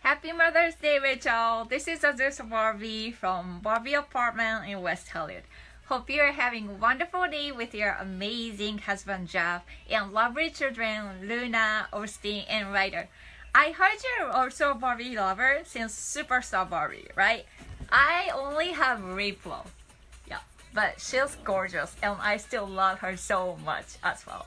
Happy Mother's Day, Rachel! This is Azusa Barbie from Barbie Apartment in West Hollywood. Hope you are having a wonderful day with your amazing husband Jeff and lovely children Luna, Austin, and Ryder. I heard you're also a Barbie lover since Superstar Barbie, right? I only have Replo. Yeah, but she's gorgeous and I still love her so much as well.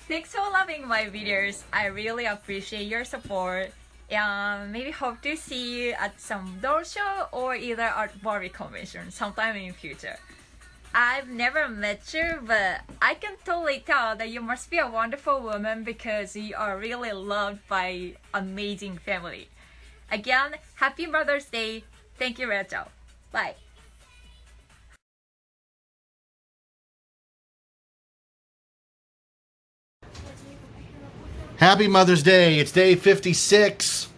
Thanks for loving my videos. I really appreciate your support. And maybe hope to see you at some doll show or either at Barbie convention sometime in the future. I've never met you, but I can totally tell that you must be a wonderful woman because you are really loved by amazing family. Again, happy Mother's Day. Thank you, Rachel. Bye. Happy Mother's Day. It's day 56.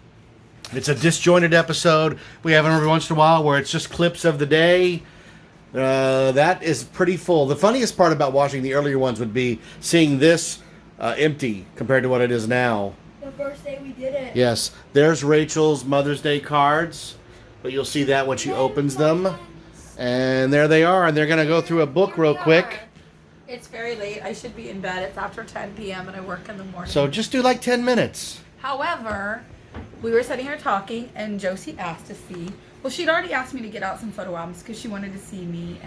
It's a disjointed episode. We have it every once in a while where it's just clips of the day. That is pretty full. The funniest part about watching the earlier ones would be seeing this empty compared to what it is now. The first day we did it. Yes. There's Rachel's Mother's Day cards. But you'll see that when she opens them. And there they are. And they're going to go through a book real quick. It's very late. I should be in bed. It's after 10 p.m. and I work in the morning. So just do like 10 minutes. However, we were sitting here talking and Josie asked to see. Well, she'd already asked me to get out some photo albums because she wanted to see me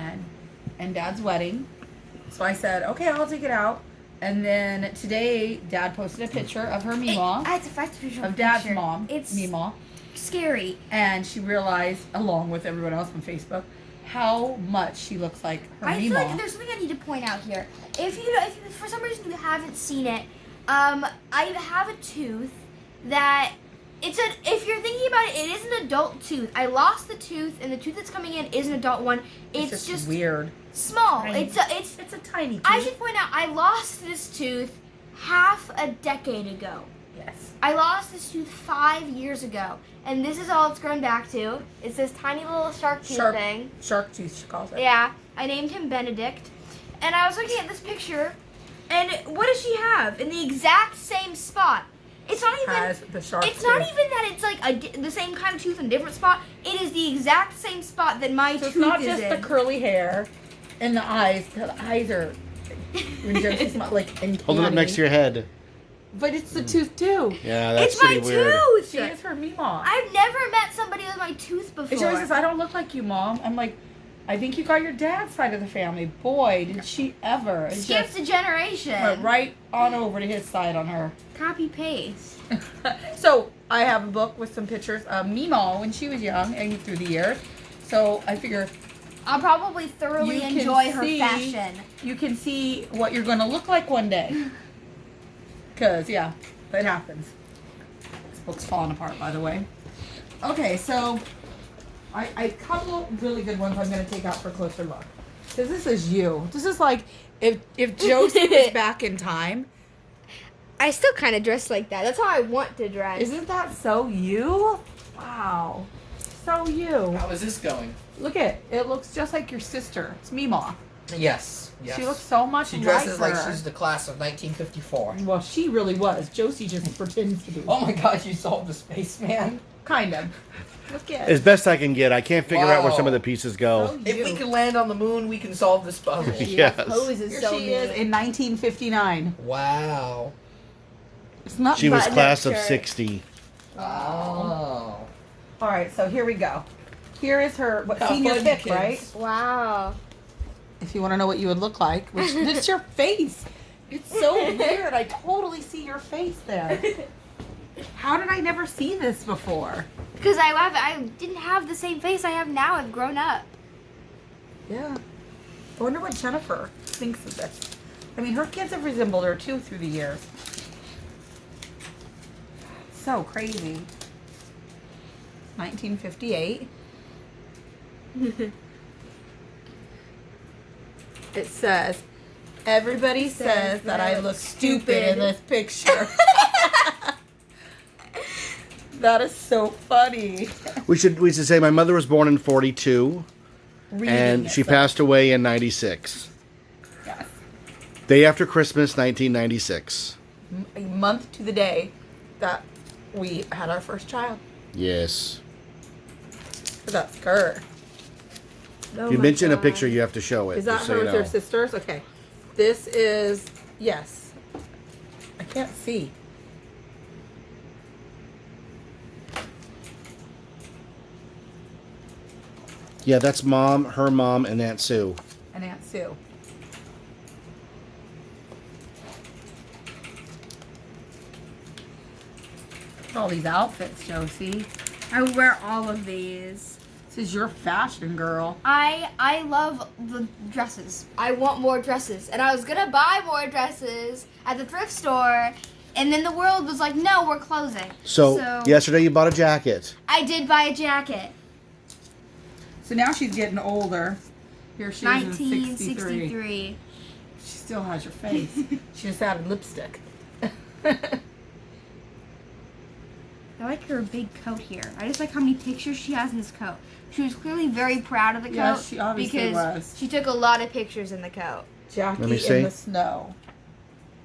and Dad's wedding. So I said, okay, I'll take it out. And then today, Dad posted a picture of her Meemaw. It's a fact picture of Dad's mom. It's Meemaw. scary. And she realized, along with everyone else on Facebook, how much she looks like her I Meemaw. feel like there's something I need to point out here. If you for some reason you haven't seen it, I have a tooth that if you're thinking about it, it is an adult tooth. I lost the tooth, and the tooth that's coming in is an adult one. It's just weird. small. Tiny. It's a tiny tooth. I should point out I lost this tooth half a decade ago. Yes. I lost this tooth 5 years ago, and this is all it's grown back to. It's this tiny little shark tooth thing. Shark tooth, she calls it. Yeah, I named him Benedict, and I was looking at this picture, and what does she have in the exact same spot? It's not even. Has the shark It's tooth. not even that it's like the same kind of tooth in a different spot. It is the exact same spot that my So tooth it's not is just in. the curly hair and the eyes. The eyes are when Josie's not like uncanny. Hold it up next to your head. But it's the tooth too. Yeah, that's It's my pretty weird. tooth. She is her Meemaw. I've never met somebody with my tooth before. And she always says, "I don't look like you, Mom." I'm like, "I think you got your dad's side of the family." Boy, did she ever! And Skips a generation. went right on over to his side on her. Copy paste. So I have a book with some pictures of Meemaw when she was young and through the years. So I figure I'll probably thoroughly you can enjoy her see- fashion. you can see what you're going to look like one day. Because, yeah, that happens. This book's falling apart, by the way. Okay, so a couple really good ones I'm going to take out for a closer look. Because this is you. This is like if Josie was back in time. I still kind of dress like that. That's how I want to dress. Isn't that so you? Wow. So you. How is this going? Look it looks just like your sister. It's Meemaw. Yes. She looks so much She dresses like like her. she's the class of 1954. Well, she really was. Josie just pretends to be. Oh my god, you solved the spaceman. Kind of. Look at As best I can get. I can't figure out where Wow. some of the pieces go. So If we can land on the moon, we can solve this puzzle. Yes. Poses Here so she is in 1959. Wow. It's not She was button-up class of shirt. 60. Oh. All right, so here we go. Here is her How senior fun, pic, kids. right? Wow. If you want to know what you would look like, which it's your face. It's so weird. I totally see your face there. How did I never see this before? Because I didn't have the same face I have now. I've grown up. Yeah. I wonder what Jennifer thinks of this. I mean, her kids have resembled her too through the years. So crazy. 1958. It says, everybody says that I look stupid in this picture. That is so funny. We should say my mother was born in 42 Reading and it, she so- passed away in 96. Yes. Day after Christmas, 1996. A month to the day that we had our first child. Yes. Look at that skirt. Oh If you my mention a God. picture, you have to show it. Is that just so her you with know. her sisters? Okay. This is, yes. I can't see. Yeah, that's Mom, her mom, and Aunt Sue. And Aunt Sue. Look at all these outfits, Josie. I wear all of these. This is your fashion, girl. I love the dresses. I want more dresses. And I was gonna buy more dresses at the thrift store, and then the world was like, no, we're closing. So yesterday you bought a jacket. I did buy a jacket. So now she's getting older. Here she is in 63. 1963. She still has your face. She just added lipstick. I like her big coat here. I just like how many pictures she has in this coat. She was clearly very proud of the coat. Yes, she obviously because was. she took a lot of pictures in the coat. Jackie Let me see. in the snow.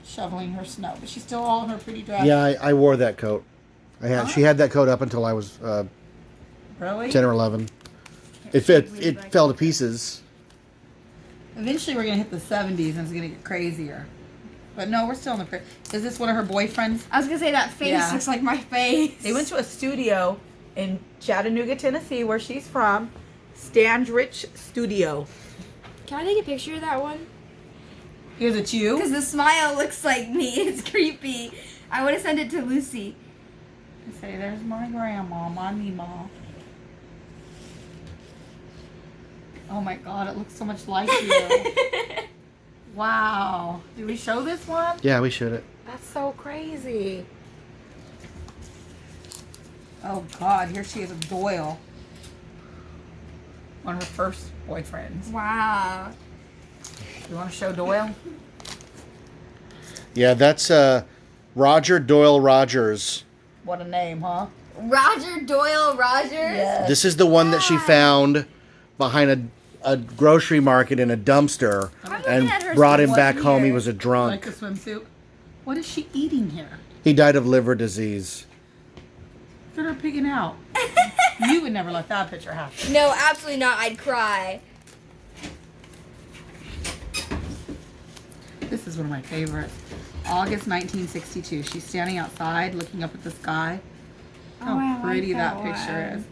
Shoveling her snow. But she's still all in her pretty dress. Yeah, I wore that coat. She had that coat up until I was Really? 10 or 11. It fell to pieces. Eventually we're going to hit the 70s and it's going to get crazier. But no, we're still in the... Is this one of her boyfriends? I was gonna say that face Yeah. looks like my face. They went to a studio in Chattanooga, Tennessee, where she's from. Standrich Studio. Can I take a picture of that one? Is it you? Because the smile looks like me. It's creepy. I would have sent it to Lucy. I say, there's my grandma, my Mima. Oh my God, it looks so much like you. Wow. Did we show this one? Yeah, we should it. That's so crazy. Oh God, here she is with Doyle. One of her first boyfriends. Wow. You want to show Doyle? Yeah, that's Roger Doyle Rogers. What a name, huh? Roger Doyle Rogers? Yes. This is the one that she found behind a grocery market in a dumpster and at her brought him What back home. He year? was a Like drunk. the swimsuit. What is she eating here? He died of liver disease. Look at her pigging out. You would never let that picture happen. No, absolutely not. I'd cry. This is one of my favorites. August 1962. She's standing outside looking up at the sky. How Oh, I like pretty that that picture one. is.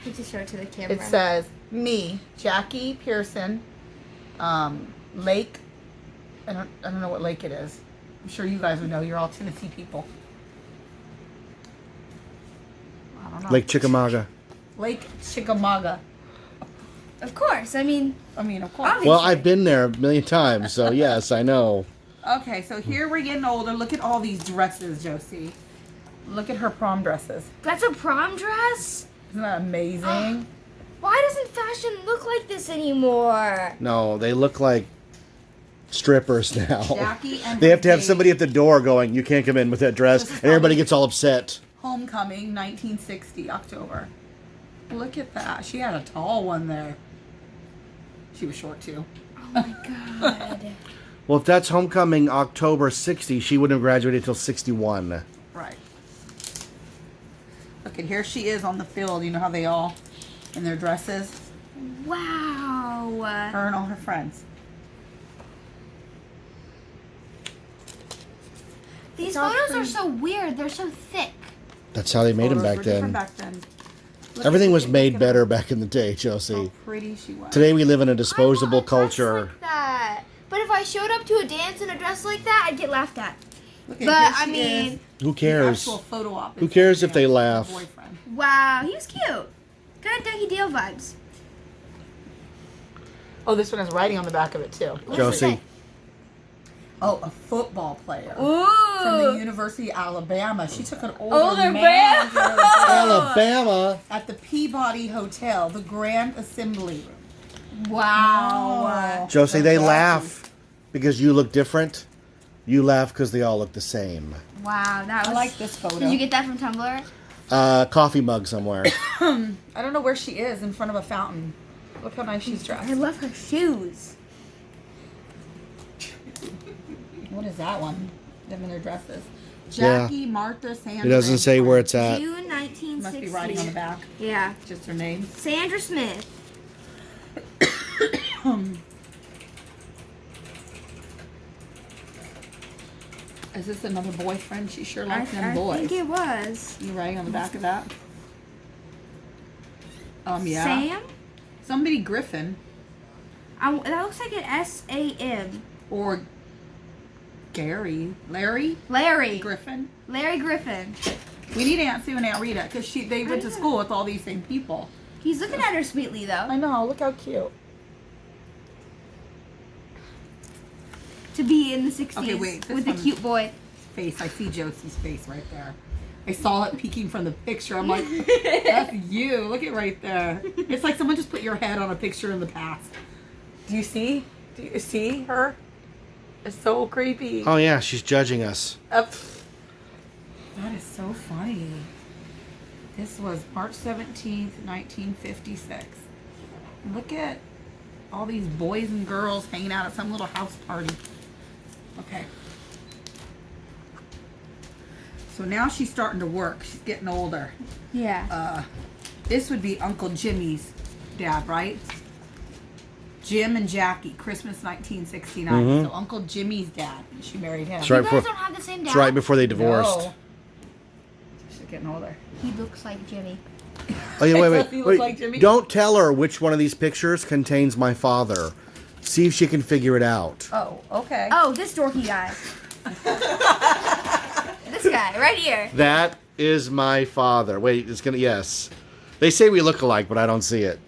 You just show it to the camera. It says, me, Jackie Pearson, Lake, I don't know what lake it is. I'm sure you guys would know. You're all Tennessee people. I don't know. Lake Chickamauga. Lake Chickamauga. Of course. I mean, Of course. Obviously. Well, I've been there a million times, so yes, I know. Okay, so here we're getting older. Look at all these dresses, Josie. Look at her prom dresses. that's a prom dress? Isn't that amazing? Why doesn't fashion look like this anymore? No, they look like strippers now. Jackie and They have to have Dave. somebody at the door going, you can't come in with that dress, This is and everybody probably- gets all upset. Homecoming, 1960, October. Look at that. She had a tall one there. She was short too. Oh my god. Well, if that's homecoming October 60, she wouldn't have graduated until 61. Right. Look, and here she is on the field. You know how they all, in their dresses? Wow. Her and all her friends. These It's all photos are pretty. so weird. They're so thick. That's how they made them Photos back were different then. back then. Look Everything at- was made look at better her. back in the day, How Chelsea. pretty she was. Today we live in a I disposable want a dress culture. like that. But if I showed up to a dance in a dress like that, I'd get laughed at. Look But here I she mean, is. Who The cares? actual photo op. Who cares if they Her laugh? boyfriend. wow, he was cute. Kind of Dougie Dale vibes. Oh, this one has writing on the back of it too. Josie. Oh, a football player. Ooh. From the University of Alabama. She took an older, Older man to her hotel Alabama. at the Peabody Hotel, the Grand Assembly Room. Wow. Josie, they Exactly. laugh because you look different. You laugh because they all look the same. Wow, that I was. like this photo. Did you get that from Tumblr? Coffee mug somewhere. I don't know where she is, in front of a fountain. Look how nice she's dressed. I love her shoes. What is that one? Them in their dresses. Jackie, Martha, Sandra. It doesn't say where it's at. June 1960. Must be writing on the back. Yeah. Just her name. Sandra Smith. Is this another boyfriend? She sure likes them I boys. think it was. You writing on the back of that? Yeah. Sam? Somebody Griffin That looks like an S-A-M. or Gary, Larry Larry. Griffin. Larry Griffin. We need Aunt Sue and Aunt Rita because they went to school with all these same people. He's looking at her sweetly, though. I know. Look how cute. To be in the 60s Okay, wait, this with a one- cute boy. Face. I see Josie's face right there. I saw it peeking from the picture. I'm like, that's you. Look at right there. It's like someone just put your head on a picture in the past. Do you see? Do you see her? It's so creepy. Oh yeah, she's judging us. That is so funny. This was March 17th, 1956. Look at all these boys and girls hanging out at some little house party. Okay. So now she's starting to work. She's getting older. Yeah. This would be Uncle Jimmy's dad, right? Jim and Jackie, Christmas 1969. So Uncle Jimmy's dad. She married him. That's You right guys before. don't have the same dad? It's right before they divorced. No. She's getting older. He looks like Jimmy. Oh yeah, Does he look wait. like Jimmy? Don't tell her which one of these pictures contains my father. See if she can figure it out. Oh, okay. Oh, this dorky guy. This guy, right here. That is my father. Wait, it's gonna. Yes, they say we look alike, but I don't see it.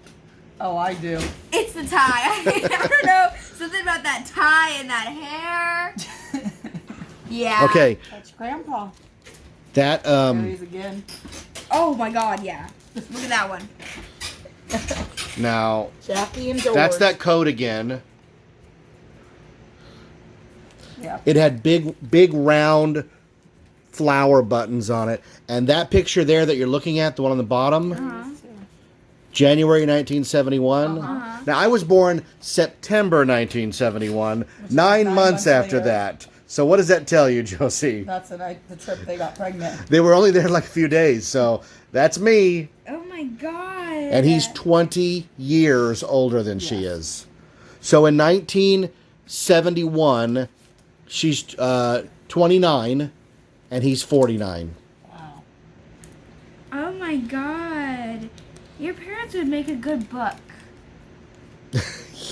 Oh, I do. It's the tie. I don't know. Something about that tie and that hair. Yeah. Okay, That's Grandpa. that There he is again. Oh my god, yeah. Look at that one. now Jackie and George. that's that code again. Yeah. It had big round flower buttons on it, and that picture there that you're looking at, the one on the bottom, January 1971. Now I was born September 1971, 9 months after later. that. So what does that tell you, Josie? That's the night, the trip they got pregnant. They were only there like a few days, so that's me. Oh my god. And he's 20 years older than she is. So in 1971, she's 29, and he's 49. Wow. Oh my god. Your parents would make a good book.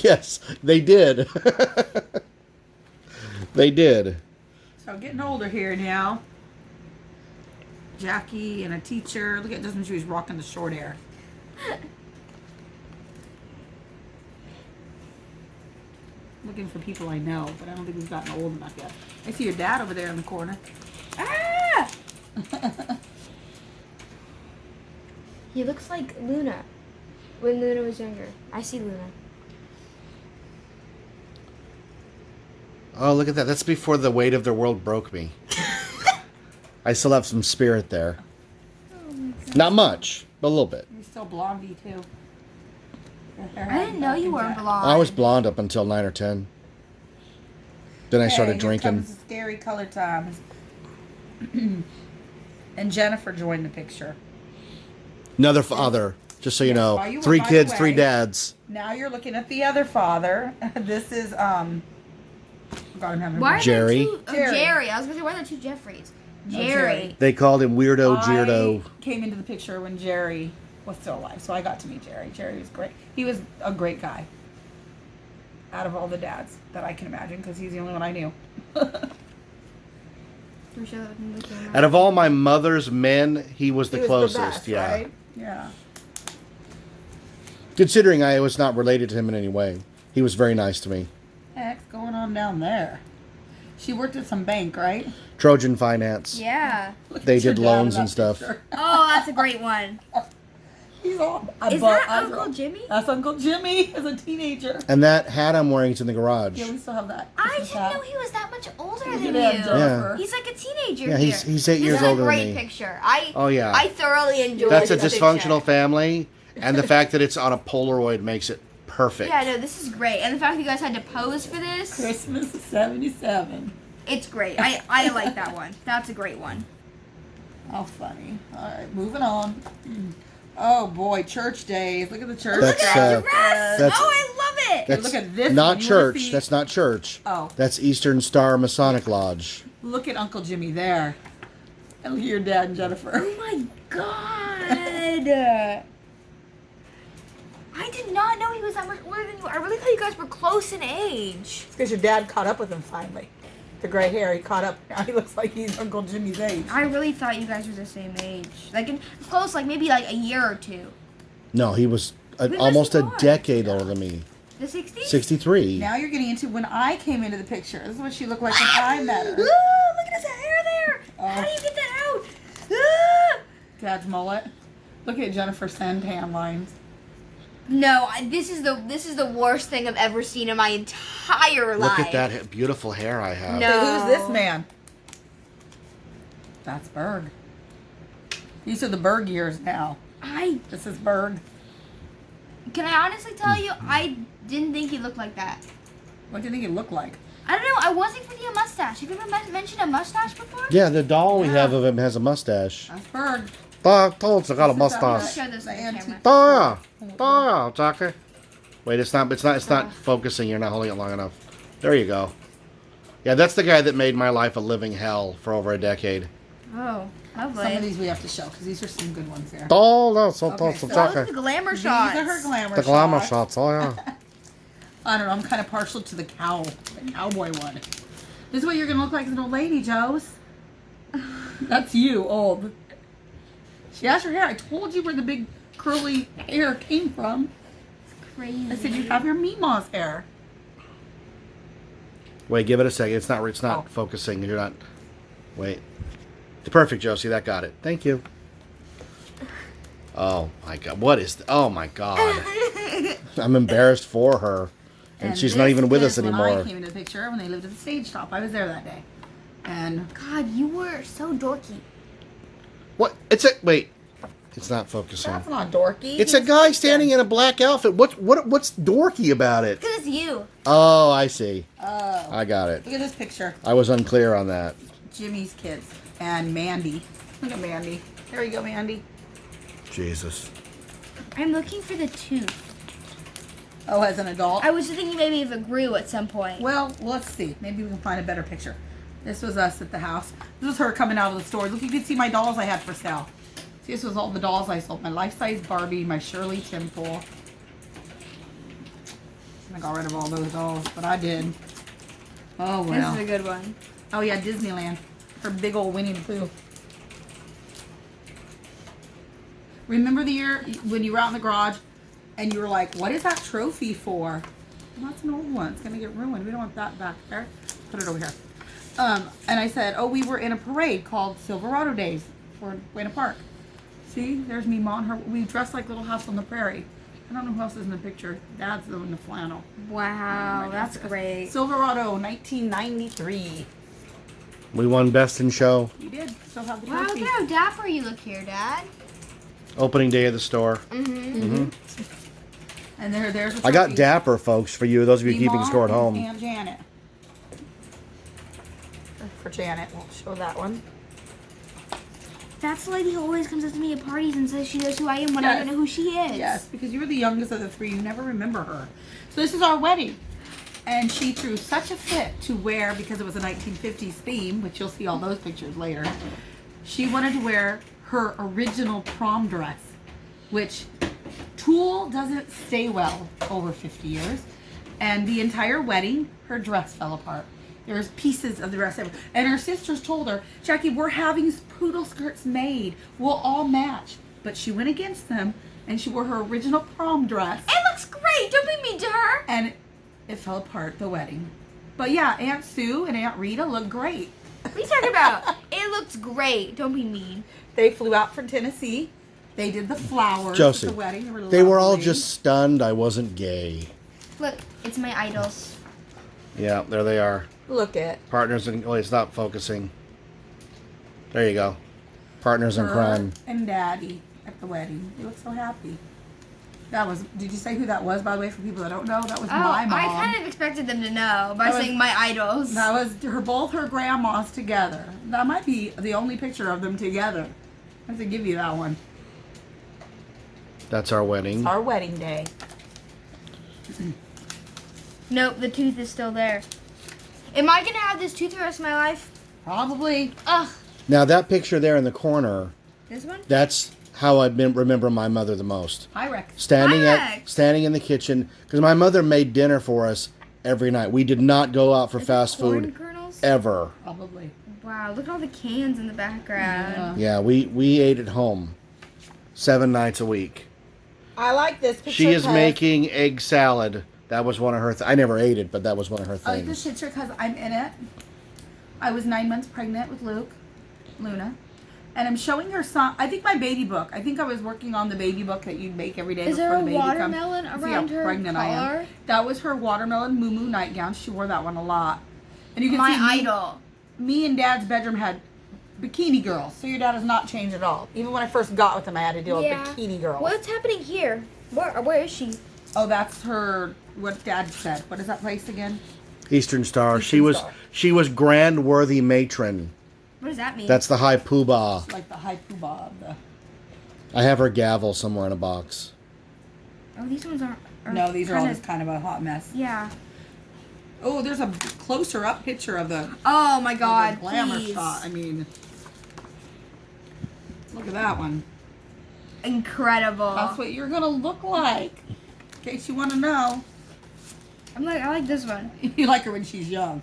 Yes, they did. They did. So getting older here now. Jackie and a teacher. Look at this when she was rocking the short hair. Looking for people I know, but I don't think we've gotten old enough yet. I see your dad over there in the corner. Ah! He looks like Luna. When Luna was younger. I see Luna. Oh, look at that. That's before the weight of the world broke me. I still have some spirit there. Not much, but a little bit. You're still blondie too. Your hair I didn't know you weren't blonde. blonde. I was blonde up until 9 or 10. Then I started drinking. Comes the scary color times. And Jennifer joined the picture. Another father, just so you Yes, know. while you were 3 by the kids, 3 way- dads. Now you're looking at the other father. This is God, I'm having Why are Jerry. there two? Oh, Jerry. Jerry. I was gonna say, why are there two Jeffreys? No, Jerry. Jerry. They called him Weirdo Geardo. I came into the picture when Jerry was still alive, so I got to meet Jerry. Jerry was great. He was a great guy. Out of all the dads that I can imagine, because he's the only one I knew. Can we show that in the camera? Out of all my mother's men, he was the He was closest. best, Yeah. right? Yeah. Considering I was not related to him in any way, he was very nice to me. Heck's going on down there? She worked at some bank, right? Trojan Finance. Yeah. Look They at your did dad in loans that and stuff. picture. Oh, that's a great one. He's all. Is that Uncle Jimmy? That's Uncle Jimmy as a teenager. And that hat I'm wearing is in the garage. Yeah, we still have that. I Christmas didn't hat. know he was that much older Look than at that, you. Jennifer. He's like a teenager Yeah, here. he's 8 This years is a older than great me. picture. Oh, yeah. I thoroughly enjoyed That's a this dysfunctional picture. family, and the fact that it's on a Polaroid makes it perfect. Yeah, no, this is great. And the fact that you guys had to pose for this. Christmas of '77. It's great. I like that one. That's a great one. Oh, funny. All right, moving on. Oh boy, church days. Look at the church. That's, Look at that uh, dress. that's- Oh, I love it. That's Look at this not one. You wanna church. see- That's not church. Oh, That's Eastern Star Masonic Lodge. look at Uncle Jimmy there. And look at your dad and Jennifer. Oh my god. I did not know he was that much older than you. I really thought you guys were close in age. Because your dad caught up with him finally. The gray hair, he caught up. Now he looks like he's Uncle Jimmy's age. I really thought you guys were the same age. Like close, like maybe like a year or two. No, he was was almost he a born? decade older than me. The 60s? 63. Now you're getting into when I came into the picture. This is what she looked like when I met her. Ooh, look at his hair there. How do you get that out? Ah! Dad's mullet. Look at Jennifer Santan lines. No, this is the worst thing I've ever seen in my entire life. Look at that beautiful hair I have. No. Hey, who's this man? That's Berg. These are the Berg years now. This is Berg. Can I honestly tell you, I didn't think he looked like that. What do you think he looked like? I don't know. I wasn't expecting a mustache. Have you ever mentioned a mustache before? Yeah, the doll we have of him has a mustache. That's Berg. I told you, got a I'll mustache. show this The to the antique. camera. There, Jackie. Wait, it's not focusing. You're not holding it long enough. There you go. Yeah, that's the guy that made my life a living hell for over a decade. Oh, Some of lovely. these we have to show because these are some good ones here. Oh, no, so Okay, so so Oh, look at Jackie. the glamour These shots. are her glamour The glamour shots. shots, oh yeah. I don't know. I'm kind of partial to the cowboy one. This is what you're gonna look like as an old lady, Joe's. That's you, old. She has her hair. I told you where the big curly hair came from. Crazy. I said you have your Meemaw's hair. Wait, give it a second. It's not Oh. focusing. You're not. Wait. Perfect, Josie. That got it. Thank you. Oh my God! What is? Oh my God! I'm embarrassed for her, and she's not this even with is us when I anymore. came into the picture when they lived at the stage shop. I was there that day, and God, you were so dorky. What? Wait. It's not focusing. that's not dorky. It's a guy standing in a black outfit. What's dorky about it? Because it's you. Oh, I see. Oh, I got it. look at this picture. I was unclear on that. Jimmy's kids and Mandy. Look at Mandy. There you go, Mandy. Jesus. I'm looking for the tooth. Oh, as an adult. I was just thinking maybe if it grew at some point. Well, let's see. Maybe we can find a better picture. This was us at the house. This was her coming out of the store. Look, you can see my dolls I had for sale. See, this was all the dolls I sold. My life-size Barbie, my Shirley Temple. I got rid of all those dolls, but I did. Oh, well. This is a good one. Oh, yeah, Disneyland. Her big old Winnie the Pooh. Remember the year when you were out in the garage and you were like, what is that trophy for? Well, that's an old one. It's going to get ruined. We don't want that back there. Put it over here. And I said, oh, we were in a parade called Silverado Days for Buena Park. See, there's me, Mom. Her. We dressed like Little House on the Prairie. I don't know who else is in the picture. Dad's in the flannel. Wow, that's great. Silverado, 1993. We won Best in Show. You did. Still have the Wow, trophy. look how dapper you look here, Dad. Opening day of the store. Mm-hmm. And there's a I got trophy. Dapper, folks, for you. Those of you Me, keeping Mom, score at and home. Aunt Janet. For Janet, we'll show that one. That's the lady who always comes up to me at parties and says she knows who I am when I Yes. don't know who she is. Yes, because you were the youngest of the three. You never remember her. So this is our wedding. And she threw such a fit to wear, because it was a 1950s theme, which you'll see all those pictures later. She wanted to wear her original prom dress, which tulle doesn't stay well over 50 years. And the entire wedding, her dress fell apart. There was pieces of the dress everywhere. And her sisters told her, Jackie, we're having poodle skirts made. We'll all match. But she went against them, and she wore her original prom dress. It looks great. Don't be mean to her. And it fell apart, the wedding. But yeah, Aunt Sue and Aunt Rita look great. What are you talking about? It looks great. Don't be mean. They flew out from Tennessee. They did the flowers Josie, at the wedding. They were all lovely. just stunned I wasn't gay. Look, it's my idols. Yeah, there they are. Look at Partners in... Oh, it's not focusing. There you go. Partners in her crime. and Daddy at the wedding. They look so happy. That was. Did you say who that was, by the way, for people that don't know? That was Oh, my mom. I kind of expected them to know by That was- saying my idols. That was both her grandmas together. That might be the only picture of them together. I have to give you that one. That's our wedding. Our wedding day. Nope, the tooth is still there. Am I gonna have this tooth the rest of my life? Probably. Ugh. Now that picture there in the corner, This one? that's how I remember my mother the most. Hi, Rex. Standing Rex! standing in the kitchen because my mother made dinner for us every night. We did not go out for Is it fast corn food kernels? ever. Probably. Wow, look at all the cans in the background. Yeah, we ate at home 7 nights a week. I like this picture. She is 'cause- making egg salad. That was one of her. I never ate it, but that was one of her I like this things. picture because I'm in it. I was 9 months pregnant with Luna. And I'm showing her some. I think my baby book. I think I was working on the baby book that you'd make every day Is before there the a baby watermelon comes. See around how her pregnant I am. collar? That was her watermelon moo nightgown. She wore that one a lot. And you can My see me, idol. me and Dad's bedroom had bikini girls. So your dad has not changed at all. Even when I first got with him, I had to deal with bikini girls. What's happening here? Where is she? Oh, that's her. What Dad said. What is that place again? Eastern Star. Eastern Star. She was grand worthy matron. What does that mean? That's the high poobah. Like the high poobah of the. I have her gavel somewhere in a box. Oh, these ones aren't. No, these are all kinda- just kind of a hot mess. Yeah. Oh, there's a closer up picture of the Oh my the God! glamour Please. shot. I mean, look at that one. Incredible. That's what you're gonna look like. In case you want to know. I like this one. You like her when she's young.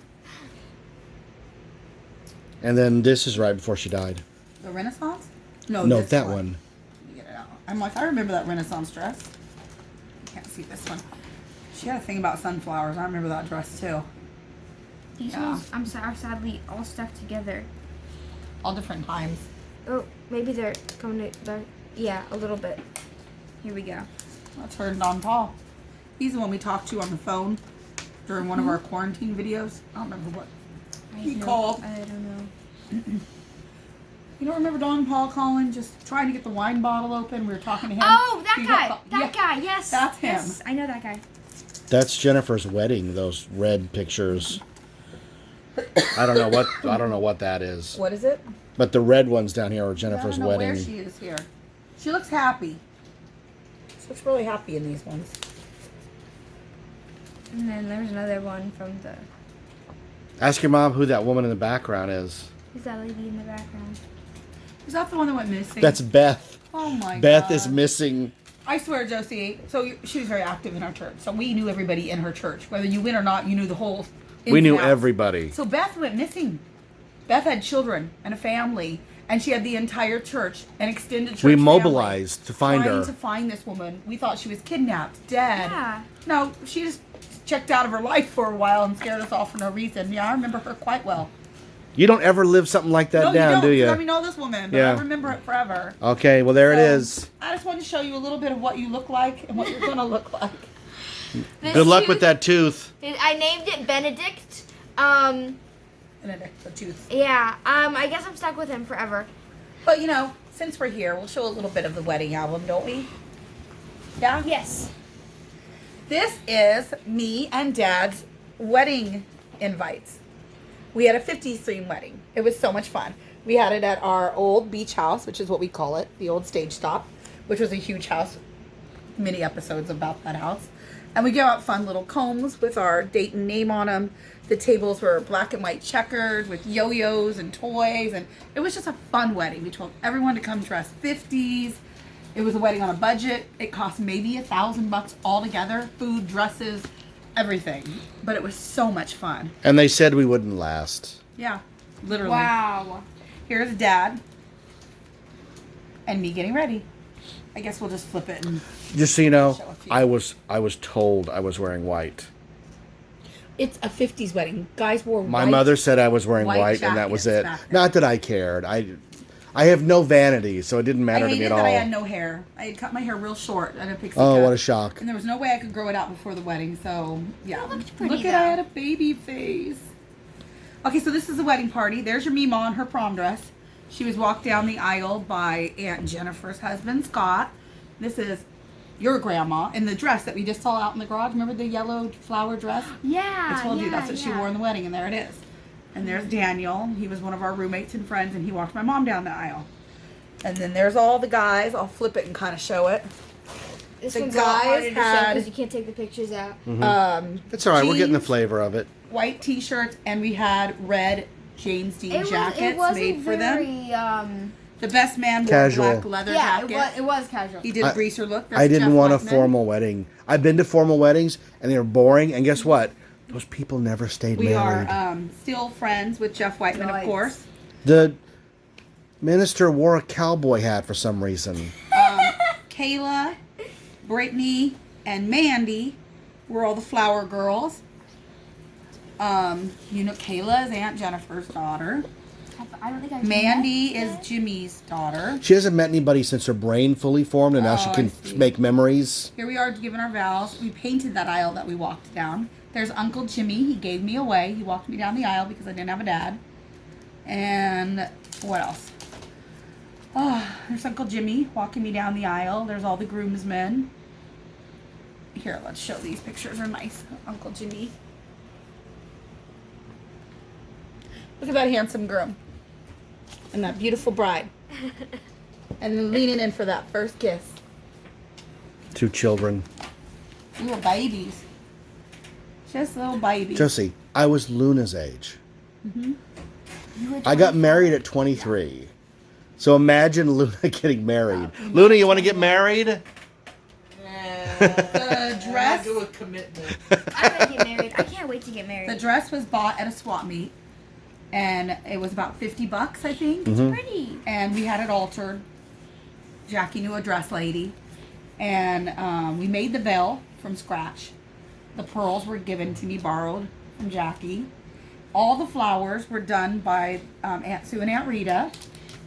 And then this is right before she died. The Renaissance? No, this that one. Let me get it out. I'm like, I remember that Renaissance dress. Can't see this one. She had a thing about sunflowers. I remember that dress too. These Yeah. ones, are sadly all stuck together. All different times. Oh, maybe they're coming to. Yeah, a little bit. Here we go. That's her and Don Paul. He's the one we talked to on the phone during one of our quarantine videos. I don't remember what he called. I don't know. You don't remember Don Paul calling, just trying to get the wine bottle open? We were talking to him. Oh, that He guy! got- That yeah. guy! Yes. That's him. Yes, I know that guy. That's Jennifer's wedding. Those red pictures. I don't know what that is. What is it? But the red ones down here are I Jennifer's don't know wedding. where she is here. She looks happy. She looks really happy in these ones. And then there's another one from the. Ask your mom who that woman in the background is. Who's that lady in the background? Is that the one that went missing? That's Beth. Oh my god. Beth is missing. I swear, Josie. So she was very active in our church. So we knew everybody in her church. Whether you went or not, you knew the whole. ins We knew and outs. everybody. So Beth went missing. Beth had children and a family, and she had the entire church, an extended church. We family, mobilized to find trying her. to find this woman. We thought she was kidnapped, dead. Yeah. No, she just checked out of her life for a while and scared us off for no reason. Yeah, I remember her quite well. You don't ever live something like that no, down, you don't, do you? 'cause I know this woman, but Yeah. I remember it forever. Okay, well there it So, is. I just wanted to show you a little bit of what you look like and what you're gonna look like. This Good luck with tooth- that tooth. I named it Benedict. The tooth. Yeah. I guess I'm stuck with him forever. But you know, since we're here, we'll show a little bit of the wedding album, don't we? Yeah. Yes. This is me and Dad's wedding invites. We had a 50s theme wedding. It was so much fun. We had it at our old beach house, which is what we call it, the old stage stop, which was a huge house. Many episodes about that house. And we gave out fun little combs with our date and name on them. The tables were black and white checkered with yo-yos and toys. And it was just a fun wedding. We told everyone to come dress 50s. It was a wedding on a budget. It cost maybe $1,000 altogether. Food, dresses, everything. But it was so much fun. And they said we wouldn't last. Yeah, literally. Wow. Here's Dad and me getting ready. I guess we'll just flip it and Just so you know, Show a few. I was told I was wearing white. it's a 50s wedding. Guys wore My white. mother said I was wearing white white, and that was it. jackets back then. Not that I cared. I have no vanity, so it didn't matter I to me hated at that all. I had no hair. I had cut my hair real short at a pixie Oh, cut. what a shock. And there was no way I could grow it out before the wedding, so yeah. It looked pretty, Look at I had a baby face. Okay, so this is the wedding party. There's your Mima in her prom dress. She was walked down the aisle by Aunt Jennifer's husband, Scott. This is your grandma in the dress that we just saw out in the garage. Remember the yellow flower dress? Yeah. I told you yeah, that's what she yeah. wore in the wedding, and there it is. And there's Daniel. He was one of our roommates and friends, and he walked my mom down the aisle. And then there's all the guys. I'll flip it and kind of show it. This The one's a lot guys harder to show had- because you can't take the pictures out. It's all right. We're getting the jeans, flavor of it. white t-shirts, and we had red James Dean It jackets wasn't made for them. very, The best man wore Casual. a black leather yeah, jacket. it was casual. He did a I- greaser look. That's I didn't Jeff want a Whiteman. formal wedding. I've been to formal weddings, and they were boring. And guess what? Those people never stayed We married. are still friends with Jeff Whiteman, Nice. of course. The minister wore a cowboy hat for some reason. Kayla, Brittany, and Mandy were all the flower girls. Kayla is Aunt Jennifer's daughter. I don't think I've Mandy met is yet. Jimmy's daughter. She hasn't met anybody since her brain fully formed, and now she Oh, can I see. make memories. Here we are giving our vows. We painted that aisle that we walked down. There's Uncle Jimmy. He gave me away. He walked me down the aisle because I didn't have a dad. And what else? Oh, there's Uncle Jimmy walking me down the aisle. There's all the groomsmen. Here, let's show these pictures. Are nice. Uncle Jimmy. Look at that handsome groom. And that beautiful bride. And then leaning in for that first kiss. 2 children. Little babies. Just little babies. Josie, I was Luna's age. You were I got 24. married at 23. So imagine Luna getting married. Luna, you want to get married? The dress. Do a commitment. I want to get married. I can't wait to get married. The dress was bought at a swap meet, and it was about $50, I think. Pretty. And we had it altered. Jackie knew a dress lady, and we made the veil from scratch. The pearls were given to me, borrowed from Jackie. All the flowers were done by Aunt Sue and Aunt Rita.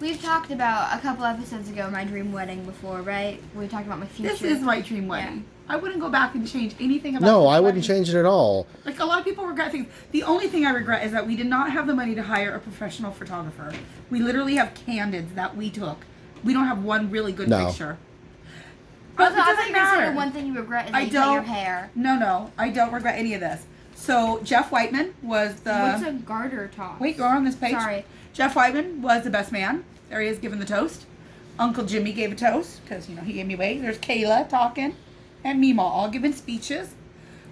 We've talked about a couple episodes ago my dream wedding before, right? We talked about my future. This is my dream wedding. I wouldn't go back and change anything about No, this I wouldn't wedding. change it at all. Like, a lot of people regret things. The only thing I regret is that we did not have the money to hire a professional photographer. We literally have candids that we took. We don't have one really good No. picture. But But it I doesn't thought you were gonna say matter. the one thing you regret is I that you cut your don't- hair. No, I don't regret any of this. So Jeff Whiteman was the... What's a garter toss? Wait, you're on this page. Sorry. Jeff Whiteman was the best man. There he is giving the toast. Uncle Jimmy gave a toast because, he gave me away. There's Kayla talking and Mima all giving speeches.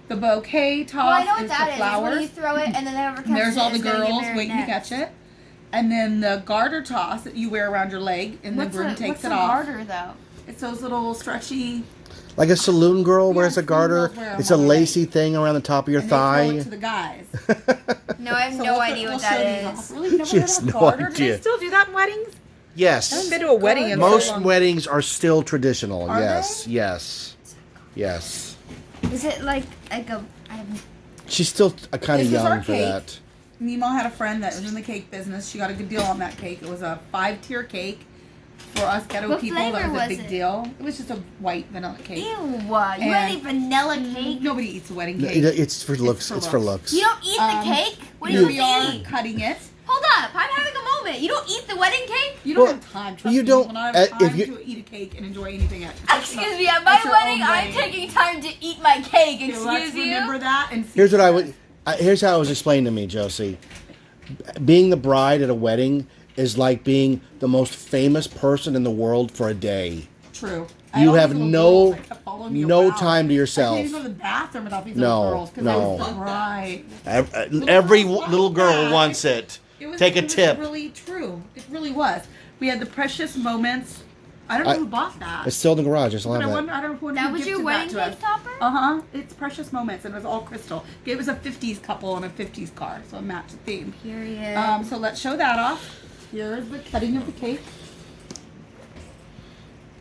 The bouquet toss Well, I know what is that the is. It's flowers. when you throw it and then whoever catches There's it all the is gonna get girls married waiting next. to catch it. And then the garter toss that you wear around your leg and the groom takes what's it a off. garter though? It's those little stretchy... Like a saloon girl Yeah, wears a saloon garter. girls wear 'em It's a on their lacy thing around the top of your and they throw thigh. it to the guys. No, I have So no we'll- idea we'll what show that these is. off. Really? You never She heard has of a no garter? Do idea. they still do that in weddings? I haven't Yes. been to a wedding in Most so long. weddings are still traditional. Are yes, they? yes. Is it like a? I have, She's still kind of This is our young for cake. that. Mima had a friend that was in the cake business. She got a good deal on that cake. It was a 5-tier cake. For us ghetto What people, flavor that was a was big it? deal. It was just a white vanilla cake. ew! You had And- a vanilla cake. Nobody eats a wedding cake. It's for looks. for It's for looks. looks. You don't eat the cake. What do Here you we are eat? cutting it. Hold up! I'm having a moment. You don't eat the wedding cake. You don't Well, have time. Trust you me, don't- When I have if time you- to eat a cake and enjoy anything else. Excuse me. At my It's your wedding, own I'm wedding. taking time to eat my cake. Okay, let's Excuse you. remember that. And see Here's what I would. Here's how it was explained to me, Josie. Being the bride at a wedding is like being the most famous person in the world for a day. True. You I have always no- little girls that kept following me no around. time to yourself. I can't even go to the bathroom without these No, little girls because I was so right. Every girls want little girl that. wants it. It Take a was tip. really true. It really was. We had the precious moments. I don't know who bought that. It's still in the garage. I still But have I it. wonder. I don't know who That was your gifted wedding that to cake us. topper? Uh-huh. It's precious moments, and it was all crystal. It was a 50s couple and a 50s car, so it matched the theme. Period. So let's show that off. Here's the cutting of the cake.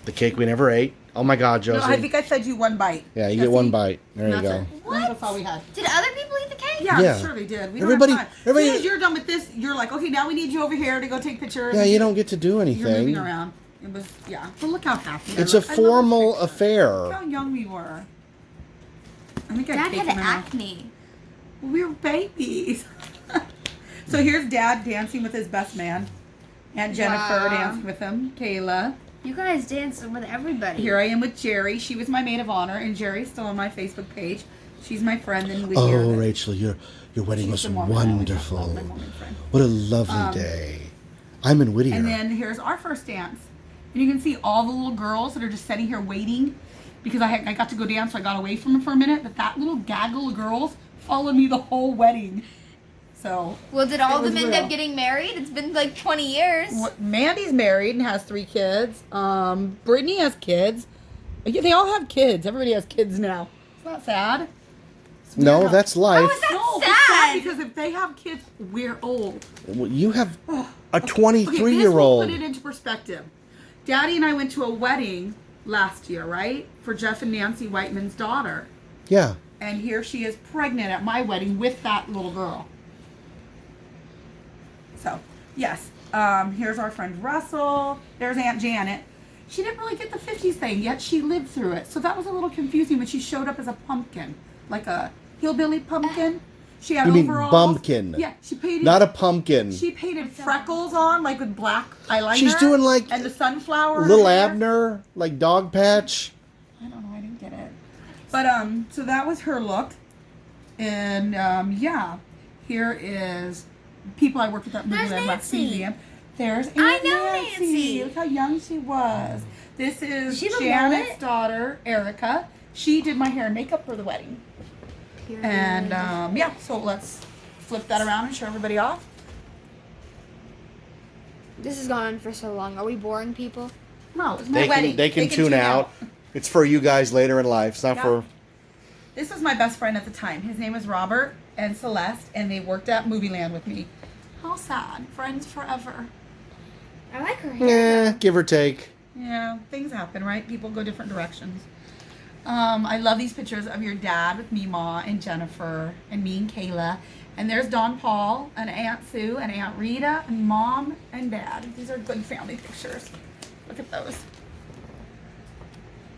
The cake we never ate. Oh my God, No, Josie. I think I fed you one bite. Yeah, you Jesse. get one bite. There you That's go. it. What? That's all we had. Did other people eat the cake? Yeah, Yeah. I'm sure they did. We don't Everybody- have time. everybody- As soon as you're done with this, you're like, okay, now we need you over here to go take pictures. Yeah, you don't get to do You're anything. moving around. It was, yeah. But look how happy. It's a formal Look affair. how young we were. I think I Dad cake had in my mouth. acne. We were babies. So here's Dad dancing with his best man. Aunt Jennifer Wow. dancing with him. Kayla. You guys danced with everybody. Here I am with Jerry. She was my maid of honor, and Jerry's still on my Facebook page. She's my friend, and we hear Oh, that Rachel, your wedding she's was the Mormon I always talk wonderful. about, my Mormon friend. What a lovely day. I'm in Whittier. And then here's our first dance. And you can see all the little girls that are just sitting here waiting because I got to go dance, so I got away from them for a minute. But that little gaggle of girls followed me the whole wedding. So. Well, did all it of was them end real. up getting married? It's been like 20 years. Mandy's married and has 3 kids. Brittany has kids. Yeah, they all have kids. Everybody has kids now. It's not sad. It's weird No, how- that's life. How is that No, it's sad? sad because if they have kids, we're old. Well, you have a Okay, 23-year-old. this will put it into perspective. Daddy and I went to a wedding last year, right? For Jeff and Nancy Whiteman's daughter. Yeah. And here she is pregnant at my wedding with that little girl. So, yes. Here's our friend Russell. There's Aunt Janet. She didn't really get the 50s thing, yet she lived through it. So that was a little confusing when she showed up as a pumpkin. Like a hillbilly pumpkin. She had You mean overalls. bumpkin. Yeah, she painted. Not a pumpkin. She painted freckles on, like with black eyeliner. She's doing like and the sunflower. Little hair. Abner, like Dog Patch. I don't know. I didn't get it. But so that was her look, and yeah, here is people I worked with at There's Movie Wax Nancy. Museum. There's Aunt I know Nancy. Look how young she was. This is She looked Janet's mullet. daughter, Erica. She did my hair and makeup for the wedding. Period. And yeah, so let's flip that around and show everybody off. This has gone on for so long. Are we boring people? No, it's my wedding. They can tune out. It's for you guys later in life. It's not Yeah. for. This was my best friend at the time. His name was Robert and Celeste, and they worked at Movie Land with me. How sad. Friends forever. I like her hair. Eh, give or take. Yeah, things happen, right? People go different directions. I love these pictures of your dad with Mima and Jennifer and me and Kayla. And there's Don Paul and Aunt Sue and Aunt Rita and Mom and Dad. These are good family pictures. Look at those.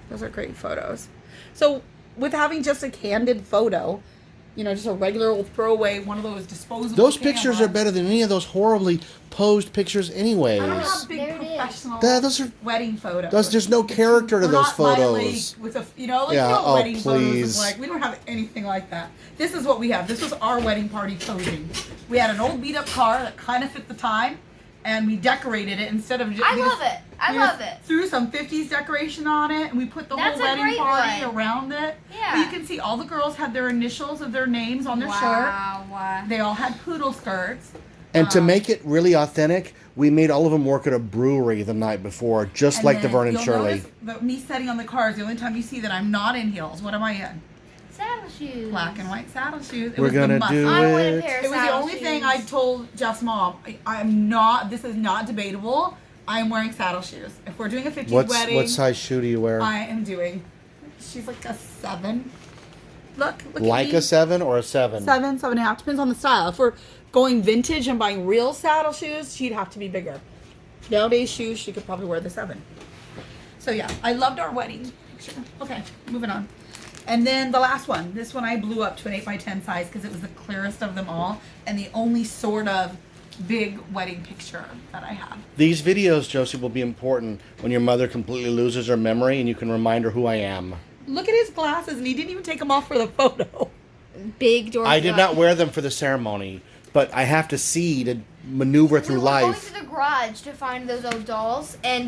Those are great photos. So with having just a candid photo, you know, just a regular old throwaway, one of those disposable Those pictures are cameras. better than any of those horribly posed pictures, anyways. I don't have big There it is. professional Those are. wedding photos. There's no character to We're those not by a photos. lake with a, you know, like Yeah, you know what oh, wedding photos please. is like. We don't have anything like that. This is what we have. This was our wedding party posing. We had an old beat up car that kind of fit the time, and we decorated it instead of just. I love it. I we love just it. Threw some 50s decoration on it, and we put the That's whole a wedding great party one. around it. Yeah. But you can see all the girls had their initials of their names on their shirt. Wow. They all had poodle skirts. And to make it really authentic, we made all of them work at a brewery the night before, just And like the then Vernon you'll Shirley. notice that me setting on the cars, the only time you see that I'm not in heels. What am I in? Saddle shoes. Black and white saddle shoes. It We're was the gonna must. do I want a it. pair of It was the saddle only shoes. thing I told Jeff's mom. I'm not. This is not debatable. I am wearing saddle shoes. If we're doing a 50s wedding, What size shoe do you wear? I am doing. She's like a 7. Look Like at me. a 7 or a 7? 7, 7.5. Depends on the style. If we're going vintage and buying real saddle shoes, she'd have to be bigger. Nowadays shoes, she could probably wear the 7. So yeah, I loved our wedding picture. Okay, moving on. And then the last one. This one I blew up to an 8x10 size because it was the clearest of them all and the only sort of big wedding picture that I had. These videos, Josie, will be important when your mother completely loses her memory and you can remind her who I am. Look at his glasses, and he didn't even take them off for the photo. Big door. I did not wear them for the ceremony, but I have to see to maneuver through We were going life. to the garage to find those old dolls, and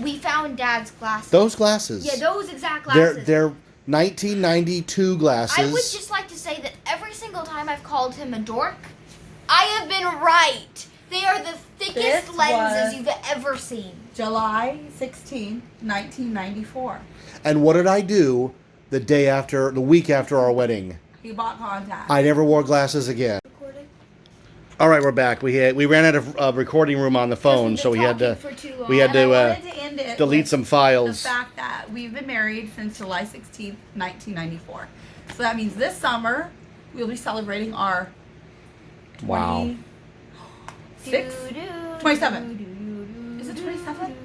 we found Dad's glasses. Those glasses. Yeah, those exact glasses. They're 1992 glasses. I would just like to say that every single time I've called him a dork, I have been right. They are the thickest This lenses was- you've ever seen. July 16, 1994. And what did I do the week after our wedding? He bought contacts. I never wore glasses again. All right, we're back. We ran out of recording room on the phone, so we had to And I wanted to end it delete with some the files. fact that we've been married since July 16th, 1994. So that means this summer we'll be celebrating our Wow. 27. Is it 27?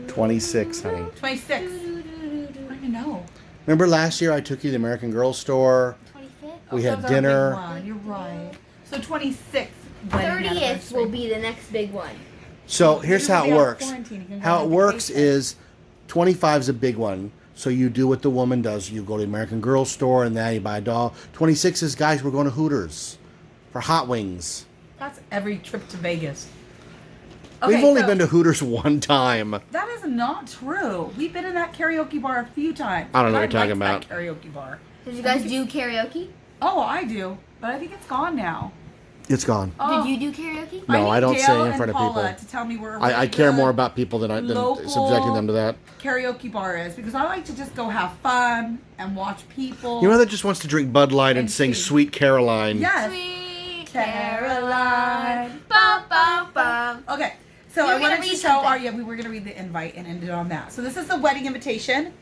26, honey. 26. I don't even know. Remember last year I took you to the American Girl store? 25th? We Oh, had that was our big dinner. one. You're right. So 26th. 30th will be the next big one. So here's how it works. Quarantine. How it works is 25 is a big one. So you do what the woman does. You go to the American Girl store and then you buy a doll. 26 is, guys, we're going to Hooters for hot wings. That's every trip to Vegas. We've only been to Hooters one time. That is not true. We've been in that karaoke bar a few times. I don't know what And you're talking liked about. that karaoke bar. Did you guys do karaoke? Oh, I do, but I think it's gone now. It's gone. Oh, Did you do karaoke? No, I don't need say Dale in front and of Paula people. to tell me where I care the more about people than local subjecting them to that. karaoke bar is, because I like to just go have fun and watch people. You know that just wants to drink Bud Light and Mm-hmm. And sing sing. Sweet Caroline. Yes. Sweet Caroline. Bum, bum, bum. Okay, so You were I gonna wanted to read show something. we were going to read the invite and ended on that. So this is the wedding invitation.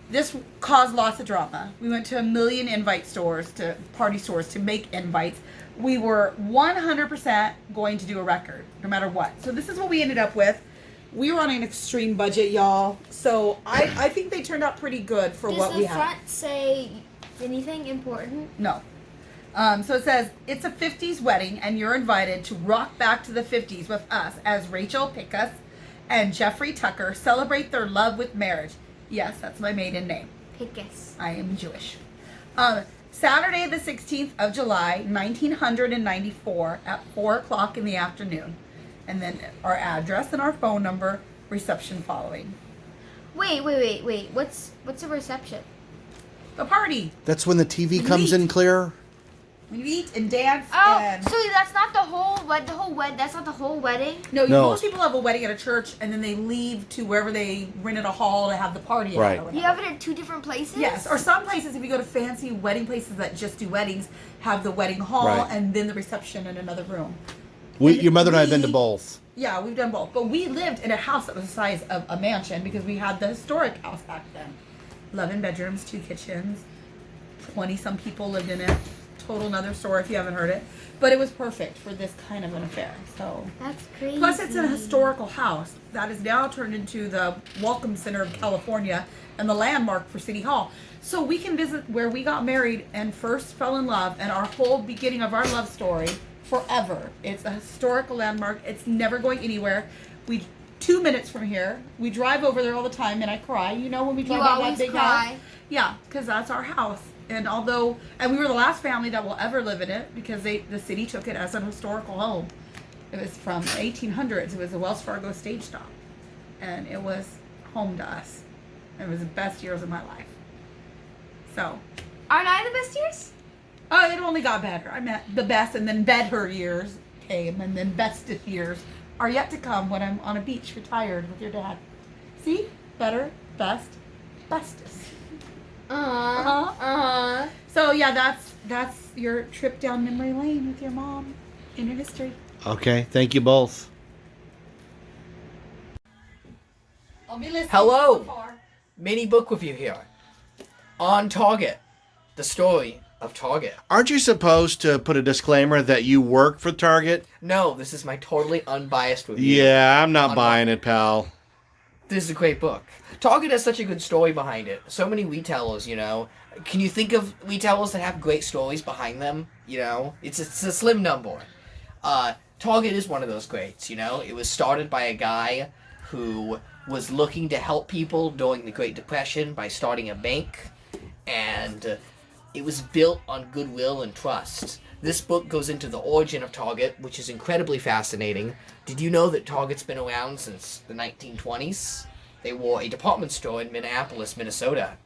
This caused lots of drama. We went to a million invite stores, to party stores, to make invites. We were 100% going to do a record, no matter what. So this is what we ended up with. We were on an extreme budget, y'all. So I think they turned out pretty good for what Does we the had. front say anything important? No. So it says, it's a 50s wedding, and you're invited to rock back to the 50s with us as Rachel Pickus and Jeffrey Tucker celebrate their love with marriage. Yes, that's my maiden name. Pickus. I am Jewish. Saturday, the 16th of July, 1994, at 4 o'clock in the afternoon. And then our address and our phone number, reception following. Wait. What's a reception? The party. That's when the TV comes in clear. We eat and dance Oh, and... so that's not the whole that's not the whole wedding? No, No. most people have a wedding at a church and then they leave to wherever they rented a hall to have the party at. Right. Or You whatever. have it at two different places? Yes, or some places, if you go to fancy wedding places that just do weddings, have the wedding hall Right. and then the reception in another room. Your mother and I have been to both. Yeah, we've done both. But we lived in a house that was the size of a mansion because we had the historic house back then. 11 bedrooms, 2 kitchens, 20-some people lived in it. Total another story if you haven't heard it. But it was perfect for this kind of an affair. So That's crazy. plus, it's an historical house that is now turned into the Welcome Center of California and the landmark for City Hall. So we can visit where we got married and first fell in love and our whole beginning of our love story forever. It's a historical landmark. It's never going anywhere. 2 minutes from here. We drive over there all the time and I cry. You know when we drive You by that always big cry. house? Yeah, because that's our house. And we were the last family that will ever live in it because the city took it as an historical home. It was from 1800s. It was a Wells Fargo stage stop. And it was home to us. It was the best years of my life. So, Aren't I the best years? it only got better. I meant the best and then better years came and then bestest years are yet to come when I'm on a beach retired with your dad. See? Better, best, bestest. So yeah, that's your trip down memory lane with your mom in your history. Okay, thank you both. I'll be listening. Hello. so far. Mini book review here. On Target. The story of Target. Aren't you supposed to put a disclaimer that you work for Target? No, this is my totally unbiased review. Yeah, I'm not buying it, pal. This is a great book. Target has such a good story behind it. So many retailers, you know. Can you think of retailers that have great stories behind them? You know, it's a slim number. Target is one of those greats, you know. It was started by a guy who was looking to help people during the Great Depression by starting a bank. And it was built on goodwill and trust. This book goes into the origin of Target, which is incredibly fascinating. Did you know that Target's been around since the 1920s? They were a department store in Minneapolis, Minnesota,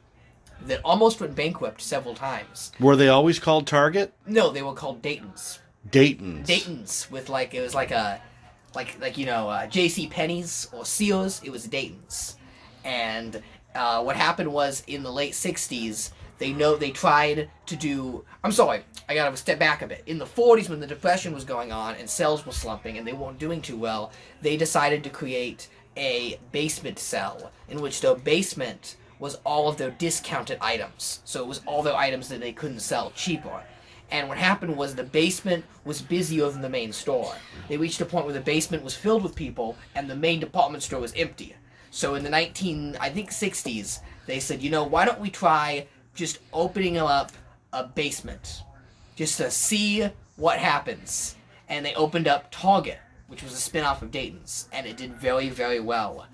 that almost went bankrupt several times. Were they always called Target? No, they were called Dayton's. Dayton's. Dayton's with it was like J.C. Penney's or Sears. It was Dayton's, and what happened was in the late 60s. They tried to do... I'm sorry, I gotta step back a bit. In the 40s, when the Depression was going on and sales were slumping and they weren't doing too well, they decided to create a basement cell in which their basement was all of their discounted items. So it was all their items that they couldn't sell cheaper. And what happened was the basement was busier than the main store. They reached a point where the basement was filled with people and the main department store was empty. So in the 60s, they said, you know, why don't we try just opening up a basement just to see what happens. And they opened up Target, which was a spin-off of Dayton's, and it did very, very well.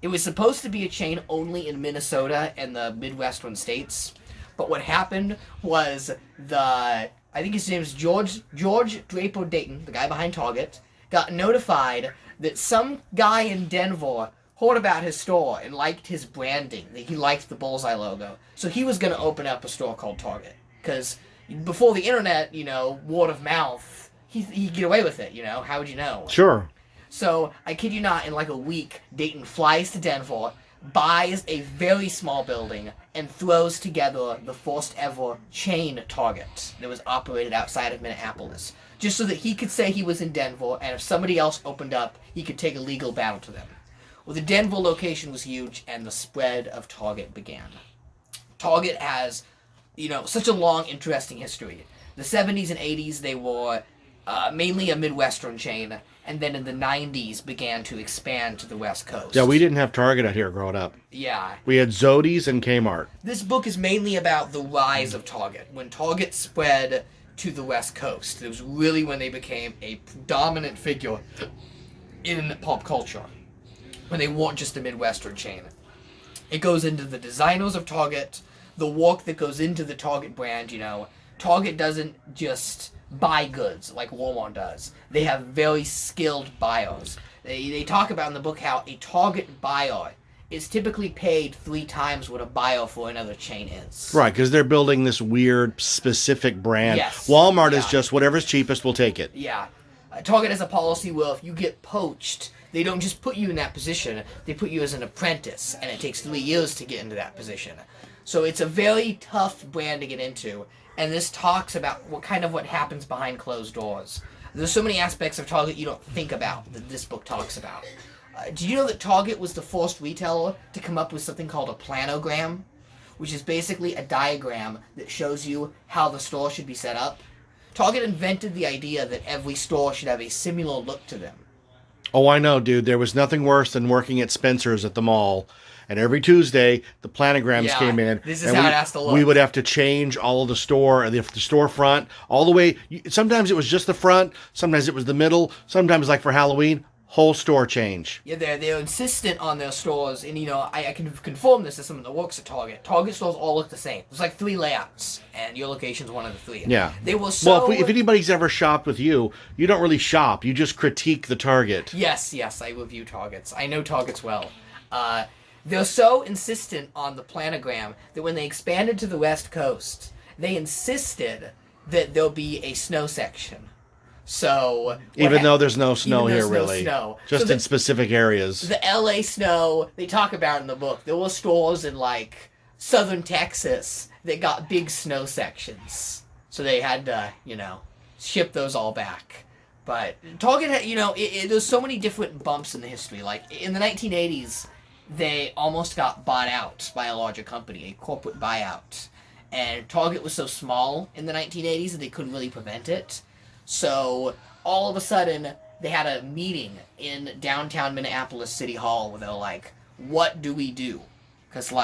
It was supposed to be a chain only in Minnesota and the Midwestern states, but what happened was I think his name is George Draper Dayton, the guy behind Target, got notified that some guy in Denver heard about his store and liked his branding. He liked the bullseye logo. So he was going to open up a store called Target. Because before the internet, word of mouth, he'd get away with it, How would you know? Sure. So, I kid you not, in like a week, Dayton flies to Denver, buys a very small building, and throws together the first ever chain Target that was operated outside of Minneapolis. Just so that he could say he was in Denver, and if somebody else opened up, he could take a legal battle to them. Well, the Denver location was huge, and the spread of Target began. Target has, such a long, interesting history. The 70s and 80s, they were mainly a Midwestern chain, and then in the 90s began to expand to the West Coast. Yeah, we didn't have Target out here growing up. Yeah. We had Zodi's and Kmart. This book is mainly about the rise of Target. When Target spread to the West Coast, it was really when they became a dominant figure in pop culture. When they weren't just a Midwestern chain. It goes into the designers of Target, the work that goes into the Target brand, Target doesn't just buy goods like Walmart does. They have very skilled buyers. They talk about in the book how a Target buyer is typically paid 3 times what a buyer for another chain is. Right, because they're building this weird, specific brand. Yes. Walmart is just whatever's cheapest, we'll take it. Yeah. Target has a policy where if you get poached, they don't just put you in that position, they put you as an apprentice, and it takes 3 years to get into that position. So it's a very tough brand to get into, and this talks about what happens behind closed doors. There's so many aspects of Target you don't think about that this book talks about. Do you know that Target was the first retailer to come up with something called a planogram, which is basically a diagram that shows you how the store should be set up? Target invented the idea that every store should have a similar look to them. Oh, I know, dude. There was nothing worse than working at Spencer's at the mall. And every Tuesday, the planograms came in. This is how it has to look. We would have to change all of the store, the storefront, all the way. Sometimes it was just the front. Sometimes it was the middle. Sometimes, like for Halloween, whole store change. Yeah, they're insistent on their stores. And, I can confirm this as someone that works at Target. Target stores all look the same. There's like 3 layouts. And your location's one of the 3. Yeah. They were so... Well, if anybody's ever shopped with you, you don't really shop. You just critique the Target. Yes, I review Targets. I know Targets well. They're so insistent on the planogram that when they expanded to the West Coast, they insisted that there'll be a snow section. So... Even though there's no snow here, no really. Snow. Just in specific areas. The LA snow, they talk about in the book. There were stores in, like, southern Texas that got big snow sections. So they had to, ship those all back. But Target had, there's so many different bumps in the history. Like, in the 1980s, they almost got bought out by a larger company, a corporate buyout. And Target was so small in the 1980s that they couldn't really prevent it. So, all of a sudden, they had a meeting in downtown Minneapolis City Hall where they're like, what do we do? Because,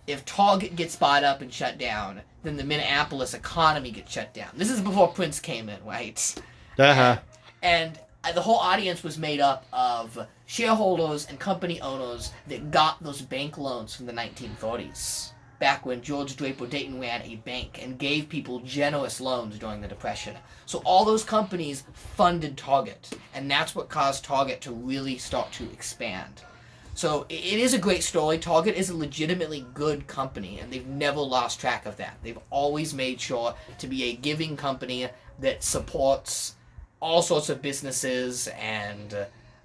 if Target gets bought up and shut down, then the Minneapolis economy gets shut down. This is before Prince came in, right? Uh-huh. And the whole audience was made up of shareholders and company owners that got those bank loans from the 1930s, back when George Draper Dayton ran a bank and gave people generous loans during the Depression. So all those companies funded Target, and that's what caused Target to really start to expand. So it is a great story. Target is a legitimately good company, and they've never lost track of that. They've always made sure to be a giving company that supports all sorts of businesses, and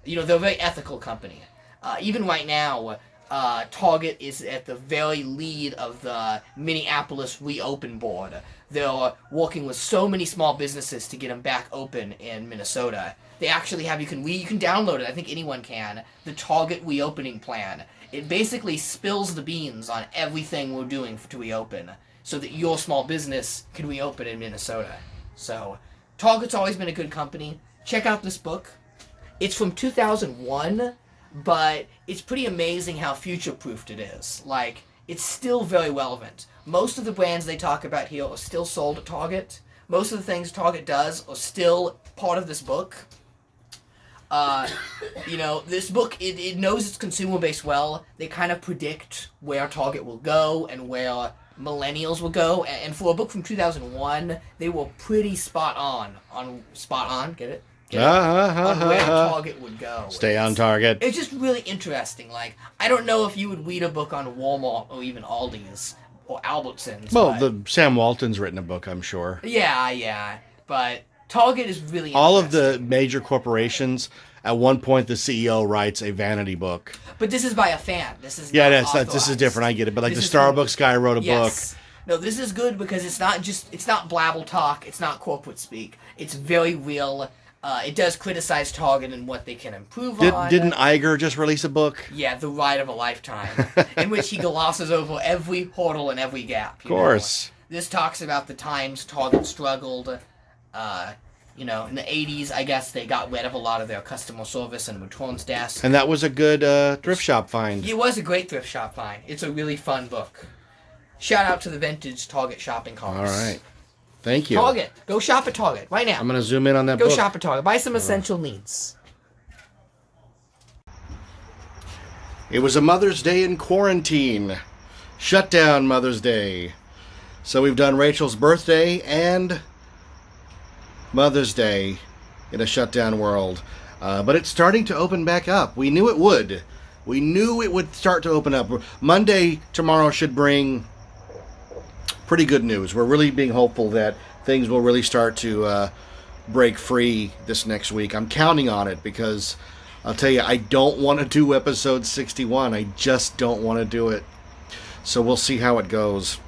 they're a very ethical company. Even right now, Target is at the very lead of the Minneapolis Reopen Board. They're working with so many small businesses to get them back open in Minnesota. They actually have, you can download it, I think anyone can, the Target Reopening Plan. It basically spills the beans on everything we're doing to reopen, so that your small business can reopen in Minnesota. So, Target's always been a good company. Check out this book. It's from 2001, but it's pretty amazing how future-proofed it is. It's still very relevant. Most of the brands they talk about here are still sold at Target. Most of the things Target does are still part of this book. This book, it knows its consumer base well. They kind of predict where Target will go and where millennials will go. And for a book from 2001, they were pretty spot on, get it? On where Target would go. Stay on target. It's just really interesting. Like, I don't know if you would read a book on Walmart or even Aldi's or Albertsons. Well, Sam Walton's written a book, I'm sure. Yeah. But Target is really all of the major corporations, at one point the CEO writes a vanity book. But this is by a fan. This is this is different. I get it. But like the Starbucks guy wrote a book. No, this is good because it's not blabble talk. It's not corporate speak. It's very real. It does criticize Target and what they can improve on. Didn't Iger just release a book? Yeah, The Ride of a Lifetime, in which he glosses over every hurdle and every gap. Of course. This talks about the times Target struggled. In the 80s, I guess they got rid of a lot of their customer service and returns desks. And that was a good thrift shop find. It was a great thrift shop find. It's a really fun book. Shout out to the vintage Target shopping carts. All right. Thank you. Target. Go shop at Target right now. I'm going to zoom in on that book. Go shop at Target. Buy some essential needs. It was a Mother's Day in quarantine. Shutdown Mother's Day. So we've done Rachel's birthday and Mother's Day in a shutdown world. But it's starting to open back up. We knew it would. We knew it would start to open up. Monday, tomorrow, should bring pretty good news. We're really being hopeful that things will really start to break free this next week. I'm counting on it because I'll tell you, I don't want to do episode 61. I just don't want to do it. So we'll see how it goes.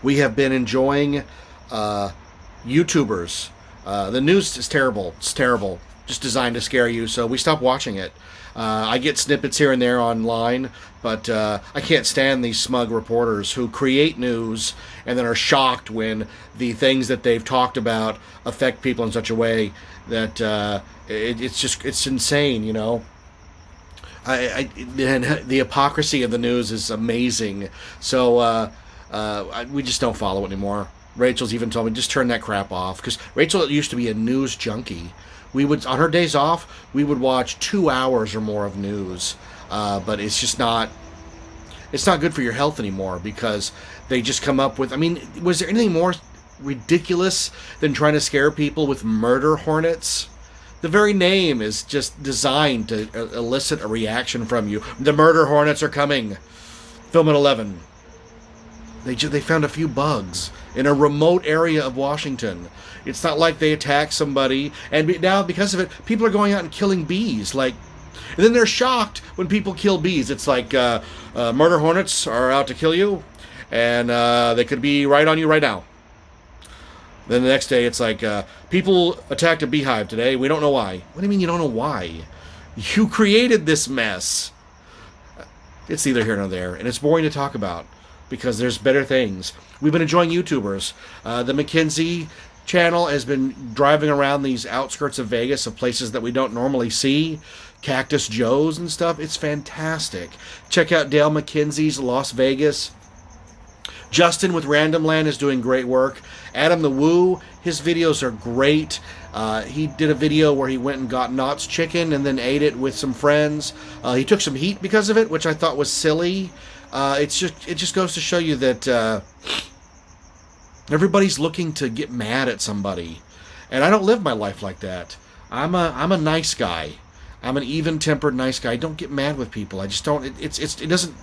We have been enjoying YouTubers. The news is terrible. It's terrible. Just designed to scare you, so we stopped watching it. I get snippets here and there online, but I can't stand these smug reporters who create news and then are shocked when the things that they've talked about affect people in such a way that it's insane, you know. And the hypocrisy of the news is amazing. So we just don't follow it anymore. Rachel's even told me, just turn that crap off. Because Rachel used to be a news junkie. We would, on her days off, we would watch 2 hours or more of news. But it's just not good for your health anymore because they just come up with, I mean, was there anything more ridiculous than trying to scare people with murder hornets? The very name is just designed to elicit a reaction from you. The murder hornets are coming. Film at 11. They found a few bugs in a remote area of Washington. It's not like they attacked somebody, and now because of it, people are going out and killing bees. And then they're shocked when people kill bees. It's like murder hornets are out to kill you, and they could be right on you right now. Then the next day, it's like people attacked a beehive today. We don't know why. What do you mean you don't know why? You created this mess. It's neither here nor there, and it's boring to talk about because there's better things. We've been enjoying YouTubers. The McKinsey channel has been driving around these outskirts of Vegas of places that we don't normally see. Cactus Joe's and stuff. It's fantastic. Check out Dale McKenzie's Las Vegas. Justin with Random Land is doing great work. Adam the Woo, his videos are great. He did a video where he went and got Knott's chicken and then ate it with some friends. He took some heat because of it, which I thought was silly. It just goes to show you that everybody's looking to get mad at somebody, and I don't live my life like that. I'm a nice guy. I'm an even-tempered nice guy. I don't get mad with people. I just don't. It doesn't.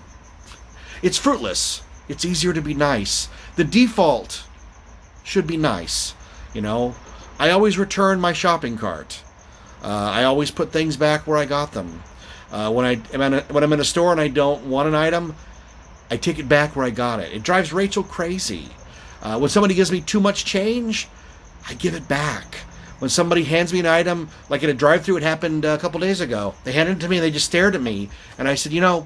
It's fruitless. It's easier to be nice. The default should be nice. You know, I always return my shopping cart. I always put things back where I got them. When I'm in a store and I don't want an item, I take it back where I got it. It drives Rachel crazy. When somebody gives me too much change, I give it back. When somebody hands me an item, like at a drive-thru, it happened a couple days ago. They handed it to me and they just stared at me. And I said, I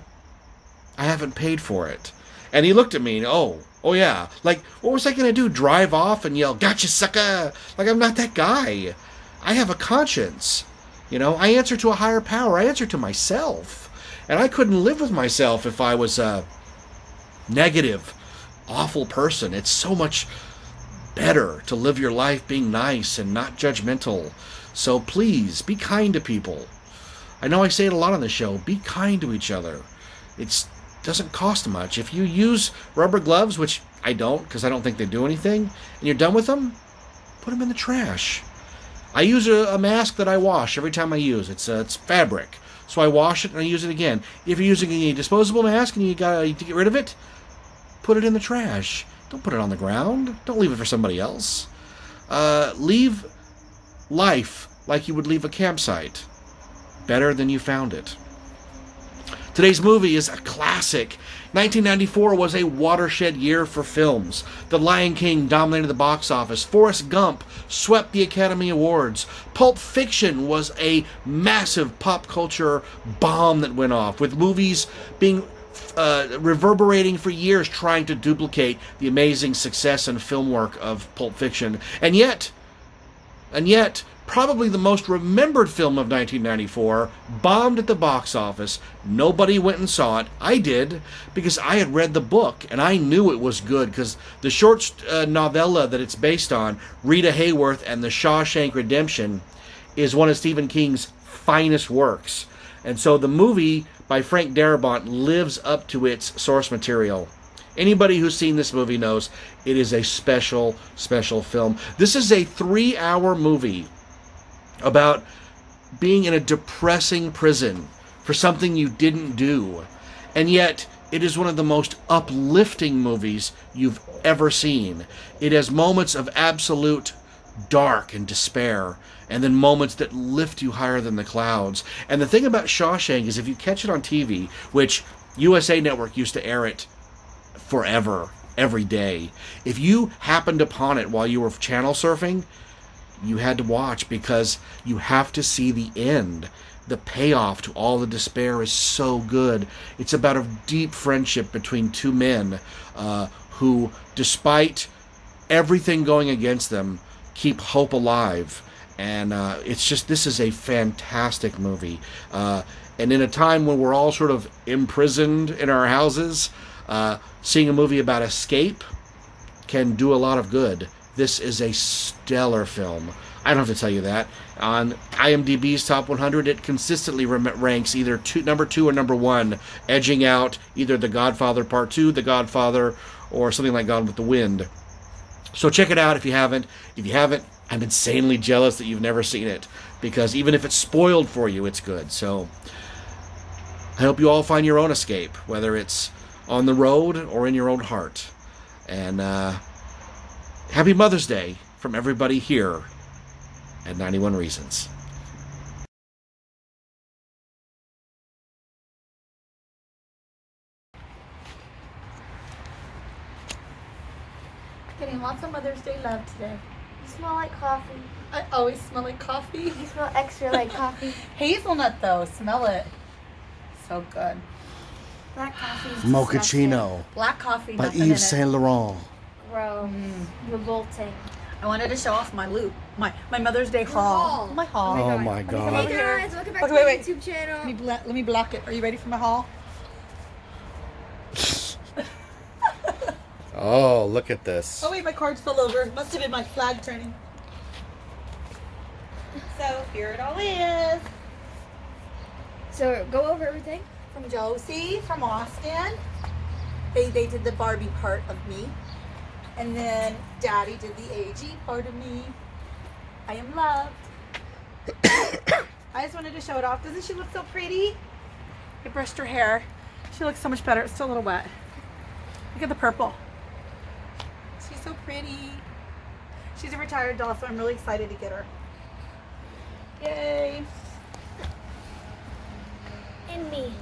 haven't paid for it. And he looked at me and, oh yeah. Like, what was I going to do? Drive off and yell, gotcha, sucker? Like, I'm not that guy. I have a conscience. I answer to a higher power. I answer to myself. And I couldn't live with myself if I was a negative, awful person. It's so much better to live your life being nice and not judgmental. So please, be kind to people. I know I say it a lot on the show. Be kind to each other. It doesn't cost much. If you use rubber gloves, which I don't because I don't think they do anything, and you're done with them, put them in the trash. I use a mask that I wash every time I use. It's fabric. So I wash it and I use it again. If you're using a disposable mask and you gotta get rid of it, put it in the trash. Don't put it on the ground. Don't leave it for somebody else. Leave life like you would leave a campsite. Better than you found it. Today's movie is a classic. 1994 was a watershed year for films. The Lion King dominated the box office. Forrest Gump swept the Academy Awards. Pulp Fiction was a massive pop culture bomb that went off, with movies being reverberating for years trying to duplicate the amazing success and film work of Pulp Fiction. And yet, probably the most remembered film of 1994 bombed at the box office. Nobody went and saw it. I did, because I had read the book and I knew it was good, because the short novella that it's based on, Rita Hayworth and the Shawshank Redemption, is one of Stephen King's finest works. And so the movie by Frank Darabont lives up to its source material. Anybody who's seen this movie knows it is a special, special film. This is a 3-hour movie about being in a depressing prison for something you didn't do. And yet, it is one of the most uplifting movies you've ever seen. It has moments of absolute dark and despair, and then moments that lift you higher than the clouds. And the thing about Shawshank is, if you catch it on TV, which USA Network used to air it forever, every day, if you happened upon it while you were channel surfing, you had to watch, because you have to see the end. The payoff to all the despair is so good. It's about a deep friendship between two men who, despite everything going against them, keep hope alive. And this is a fantastic movie. And in a time when we're all sort of imprisoned in our houses, seeing a movie about escape can do a lot of good. This is a stellar film. I don't have to tell you that. On IMDb's Top 100, it consistently ranks either number 2 or number 1, edging out either The Godfather Part 2, The Godfather, or something like Gone with the Wind. So check it out if you haven't. If you haven't, I'm insanely jealous that you've never seen it, because even if it's spoiled for you, it's good. So I hope you all find your own escape, whether it's on the road or in your own heart. And Happy Mother's Day from everybody here at 91 Reasons. Getting lots of Mother's Day love today. You smell like coffee. I always smell like coffee. You smell extra like coffee. Hazelnut though, smell it. So good. Black coffee is Mochaccino Black coffee, by nothing in Yves it. Saint Laurent. Gross. Revolting. I wanted to show off my loop, my Mother's Day haul. haul. My haul. Oh my Hey God. guys, welcome back Okay, to my wait. YouTube channel. Let me block it. Are you ready for my haul? Oh, look at this. Oh wait, my cards fell over. Must have been my flag turning. So here it all is. So go over everything. From Josie, from Austin. They did the Barbie part of me. And then Daddy did the AG part of me. I am loved. I just wanted to show it off. Doesn't she look so pretty? I brushed her hair. She looks so much better. It's still a little wet. Look at the purple. She's so pretty. She's a retired doll, so I'm really excited to get her. Yay. And me.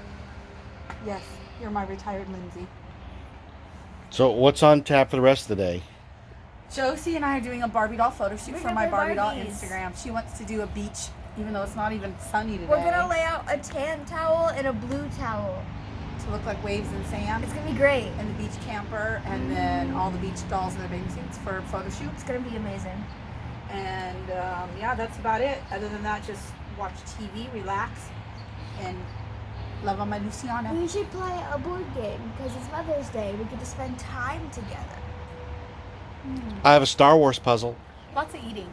Yes, you're my retired Lindsay. So what's on tap for the rest of the day? Josie and I are doing a Barbie doll photo shoot Look for at my the Barbie doll Barbies. Instagram. She wants to do a beach, even though it's not even sunny today. We're gonna lay out a tan towel and a blue towel. to look like waves and sand. It's gonna be great. And the beach camper, and then all the beach dolls in their bathing suits for a photo shoot. It's gonna be amazing. And yeah, that's about it. Other than that, just watch TV, relax, and love on my Luciana. We should play a board game because it's Mother's Day. We get to spend time together. I have a Star Wars puzzle. Lots of eating.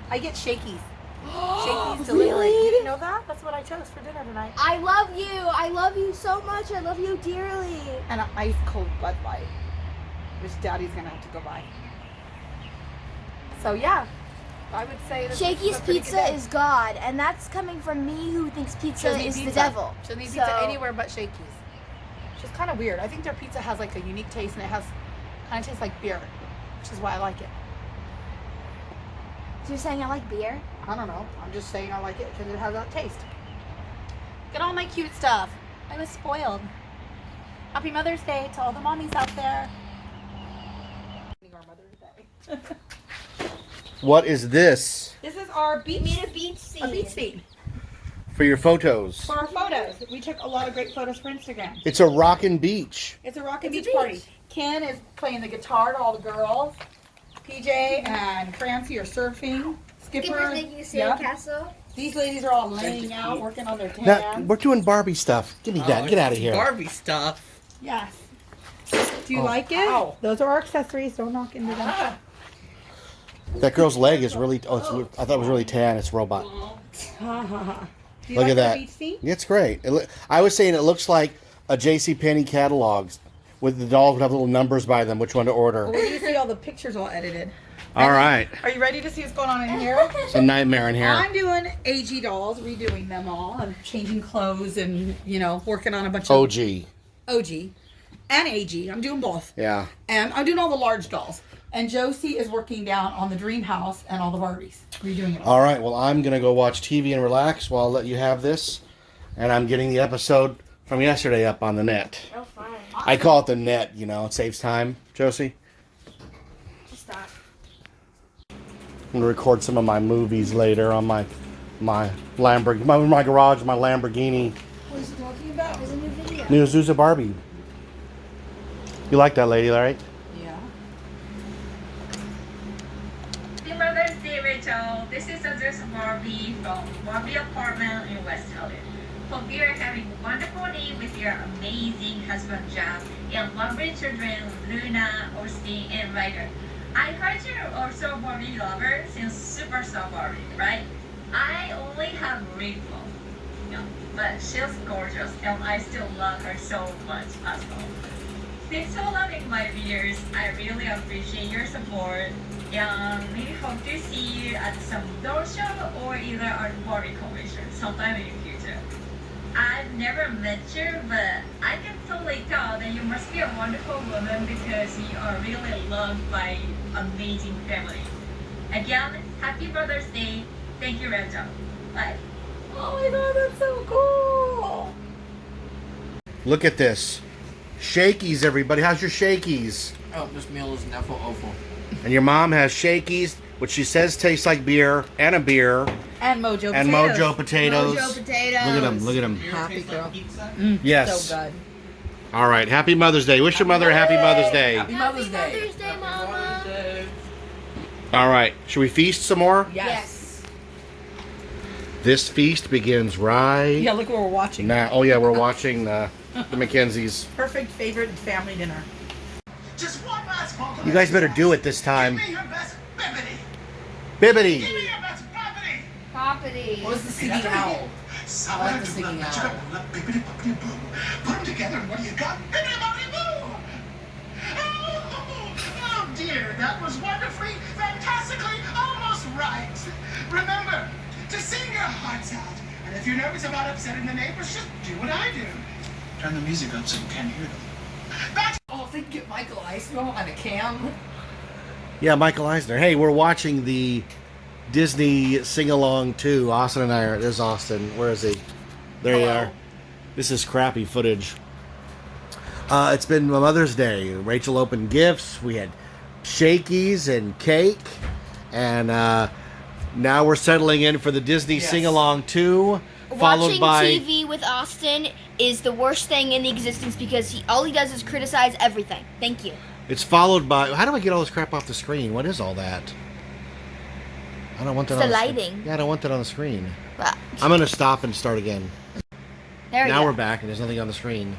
I get shakies. Shakies delivery. Really? You didn't know that? That's what I chose for dinner tonight. I love you. I love you so much. I love you dearly. And an ice cold Bud Light, which Daddy's gonna have to go buy. So yeah, I would say this Shakey's is a pretty good pizza day. is God, and that's coming from me who thinks pizza Doesn't eat is the pizza. devil. Doesn't eat So- pizza anywhere but Shakey's. Which is kind of weird. I think their pizza has like a unique taste, and it has kind of tastes like beer, which is why I like it. So you're saying I like beer? I don't know. I'm just saying I like it because it has that taste. Get all my cute stuff. I was spoiled. Happy Mother's Day to all the mommies out there. Our Mother's Day. What is this This is our beach. Made a beach scene. A beach scene for your photos? for our photos. We took a lot of great photos for Instagram. It's a rockin' beach. It's a rockin' It's beach a party. beach. Ken is playing the guitar to all the girls. PJ and Francie are surfing. Skipper. Skipper's making a Yep. sandcastle. These ladies are all laying out, working on their Now, tan. we're doing Barbie stuff. Give me that. Get out of here. Barbie stuff. Yes. Do you Oh. like it? Ow. Those are our accessories. Don't knock into them. That girl's leg is really. Oh, I thought it was really tan. It's robot. Do you Look like at the that. beach scene? It's great. I was saying it looks like a J.C. Penney catalogs with the dolls would have little numbers by them, which one to order. Where do you see all the pictures all edited? All right. Are you ready to see what's going on in here? It's a nightmare in here. I'm doing AG dolls, redoing them all. I'm changing clothes and, working on a bunch of OG. OG and AG. I'm doing both. Yeah. And I'm doing all the large dolls. And Josie is working down on the dream house and all the Barbies, redoing it all. All right. Well, I'm gonna go watch TV and relax while I'll let you have this, and I'm getting the episode from yesterday up on the net. Oh, fine. I call it the net. It saves time. Josie, Just stop. I'm gonna record some of my movies later on my Lamborghini, my garage, my Lamborghini. What is he talking about? There's a new video. New Azusa Barbie. You like that lady, right? Yeah. Happy Mother's Day, Rachel. This is Azusa Barbie from Barbie Apartment in West Hollywood. Hope you are having a wonderful day with your amazing husband, Jeff, and lovely children, Luna, Austin, and Ryder. I heard you're also a Barbie lover since Superstar Barbie, right? I only have Rachel, but she's gorgeous, and I still love her so much as well. Thanks for loving my videos. I really appreciate your support. And maybe hope to see you at some doll show or either at Barbie convention sometime in the future. I've never met you, but I can totally tell that you must be a wonderful woman because you are really loved by amazing family. Again, happy Mother's Day. Thank you, Rachel. Bye. Oh my god, that's so cool. Look at this. Shakies, everybody. How's your shakies? Oh, this meal is never awful. And your mom has shakies, which she says tastes like beer, and a beer, And Mojo and potatoes. Mojo potatoes. Mojo potatoes. Look at them. Look at them. Happy girl. Yes. So good. All right. Happy Mother's Day. Wish your mother a happy Mother's Day. Happy Mother's Happy Day. Mother's Day, Mama. All right. Should we feast some more? Yes. This feast begins right Yeah, look what we're watching. now. Oh yeah, we're watching the Mackenzies. Perfect favorite family dinner. Just one last phone call. You guys better do it this Give time. me your best bibbity. Bibbity. Give me your best bibbity. Poppity. What was the singing owl? Someone like the to singing love, owl. love, bibbity boppity boo. Put them together and what do you got? Bibbity boppity boo. Oh dear, that was wonderfully, fantastically, almost right. Remember to sing your hearts out. And if you're nervous about upsetting the neighbors, just do what I do. Turn the music up so you can't hear them. That's Oh, if they can get Michael Eisner on a cam. Yeah, Michael Eisner. Hey, we're watching the Disney sing along too. Austin and I are. There's Austin. Where is he? There you Hello. are. This is crappy footage. It's been Mother's Day. Rachel opened gifts. We had shakies and cake, and now we're settling in for the Disney Yes. sing along too. Followed Watching by TV with Austin is the worst thing in the existence because all he does is criticize everything. Thank you. it's followed by. How do I get all this crap off the screen? What is all that? I don't want that. It's on the screen. lighting. Yeah, I don't want that on the screen. Well, I'm gonna stop and start again. there we Now go. we're back and there's nothing on the screen.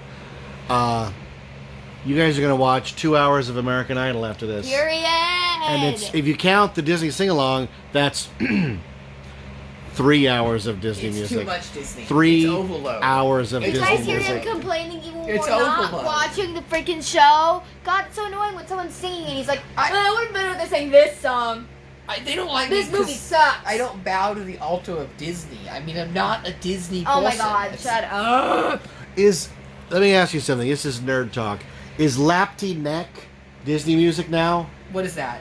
You guys are gonna watch 2 hours of American Idol after this. Period. And it's, if you count the Disney sing-along, that's 3 hours of Disney It's music. too much Disney. 3 It's overload. hours of It's You Disney guys hear him music. complaining even when It's we're not overload. watching the freaking show? God, it's so annoying when someone's singing and he's like, oh, we're better than saying this song. They don't like This me 'cause movie sucks. I don't bow to the altar of Disney. I mean, I'm not a Disney Oh my person. God, It's- shut up. Let me ask you something. This is nerd talk. Is Lapty Neck Disney music now? What is that?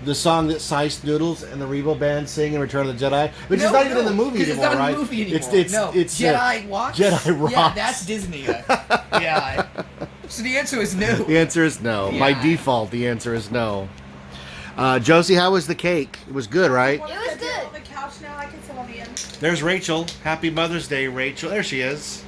The song that Sice Noodles and the Rebo Band sing in Return of the Jedi? Which is No, not even in the no, movie 'cause anymore, it's not right? in the movie anymore. It's Jedi Walks? Jedi Yeah, Rocks. that's Disney. Yeah. So the answer is no. The answer is no. By Yeah. default, the answer is no. Josie, how was the cake? It was good, right? It was good. On the couch now, I can sit on the end. There's Rachel. Happy Mother's Day, Rachel. There she is.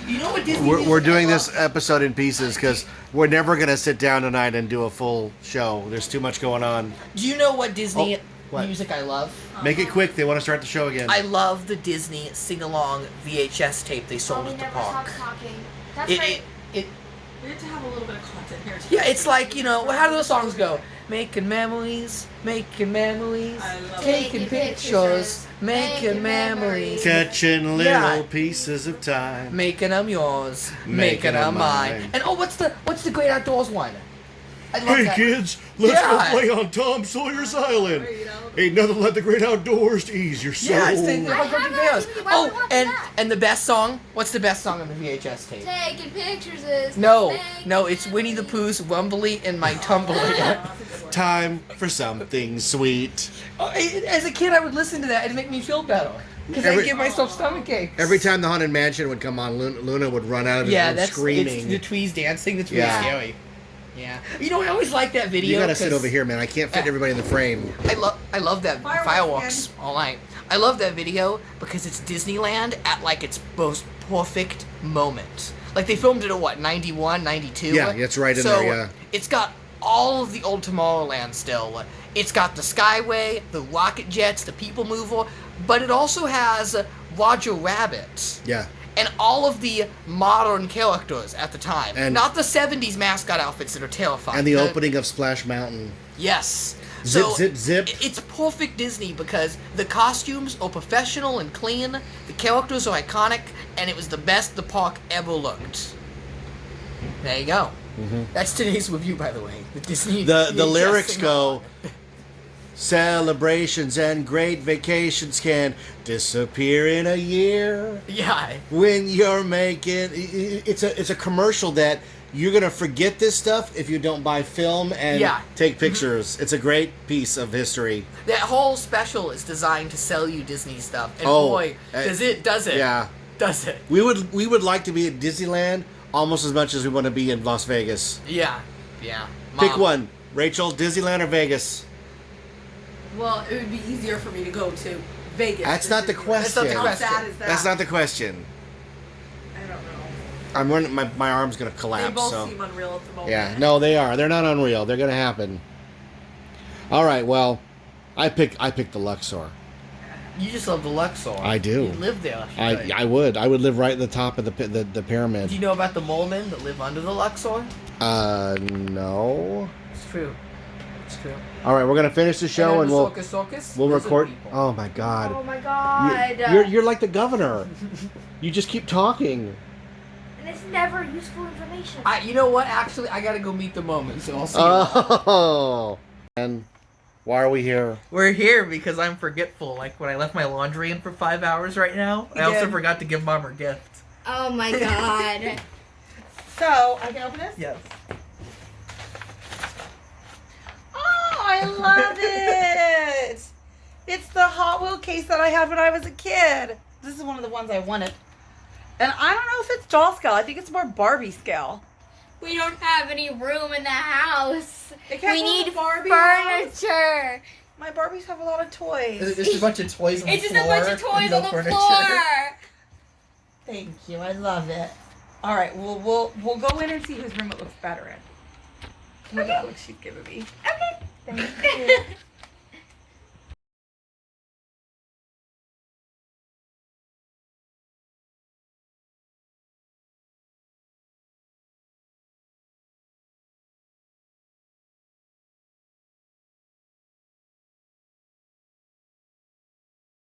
You know what Disney We're music doing I this love? episode in pieces because we're never going to sit down tonight and do a full show. There's too much going on. Do you know what Disney Oh, what? music I love? Make it quick. They want to start the show again. I love the Disney sing-along VHS tape they sold Oh, we at the never park. stopped talking. That's It, right. it, We have to have a little bit of content here too. yeah, it's like, you know, how do those songs go? Making memories, taking Taking pictures, making memories, Catching little Yeah. pieces of time. making them yours, Making making 'em them mine. mine. And oh, what's the Great Outdoors one? I love Hey that. kids, let's Yeah. go play on Tom Sawyer's Island. Ain't nothing like the great outdoors to ease your soul. Yeah, it's the I Country haven't Bears. actually- why would we watch and that? and the best song. What's the best song on the VHS tape? Taking pictures is. No, making no, it's Winnie the Pooh's Rumbly and My Tumbly. Time for something sweet. As a kid, I would listen to that and it'd make me feel better. Because I Every- give myself stomach aches. Every time the Haunted Mansion would come on, Luna would run out of his Yeah, room that's screaming. It's the Tweez dancing. That's really Yeah. scary. Yeah. You know, I always like that video. You gotta sit 'cause over here, man. I can't fit everybody in the frame. I love that fireworks all night. I love that video because it's Disneyland at like its most perfect moment. Like they filmed it at what, 91, 92? Yeah, it's right in so there, yeah. It's got all of the old Tomorrowland still. It's got the Skyway, the rocket jets, the People Mover, but it also has Roger Rabbit. Yeah. And all of the modern characters at the time. And- Not the 70s mascot outfits that are terrifying. And the opening of Splash Mountain. Yes. Zip, So, zip, zip. It's perfect Disney because the costumes are professional and clean, the characters are iconic, and it was the best the park ever looked. There you go. That's today's review, by the way. The Disney. The VHS lyrics sing-along. go, celebrations and great vacations can disappear in a year. Yeah. When you're making, it's a commercial that you're gonna forget this stuff if you don't buy film and Yeah. take pictures. It's a great piece of history. That whole special is designed to sell you Disney stuff, and Oh, boy, does it! Yeah, Does it? we would like to be at Disneyland almost as much as we want to be in Las Vegas. Yeah. Yeah. Pick Mom. one, Rachel. Disneyland or Vegas? Well, it would be easier for me to go to Vegas. That's than not the Disneyland. question. That's not the How question. sad is that? That's not the question. I don't know. I'm running. My arm's gonna They collapse. both so. seem unreal at the moment. Yeah, no, they are. They're not unreal. They're gonna happen. All right. Well, I picked the Luxor. You just love the Luxor. I do. You live there. I would live right at the top of the pyramid. Do you know about the mole men that live under the Luxor? No. It's true. It's true. All right, we're gonna finish the show and we'll We'll record. Oh my God. Oh my God. You're like the governor. You just keep talking. And it's never useful information. You know what? Actually, I gotta go meet the moment, so I'll see you. Oh. And why are we here? We're here because I'm forgetful. Like when I left my laundry in for 5 hours right now, I also did. forgot to give Mom her gift. Oh my God. So, I can open this? Yes. Oh, I love it! It's the Hot Wheel case that I had when I was a kid. This is one of the ones I wanted. And I don't know if it's doll scale. I think it's more Barbie scale. We don't have any room in the house. They can't We go in need the Barbie house. furniture. My Barbies have a lot of toys. There's just a bunch of toys on the It's floor. just a bunch of toys and no on the furniture. floor. Thank you. I love it. All right, we'll go in and see whose room it looks better in. Look at that look she's giving me. Okay. Thank you.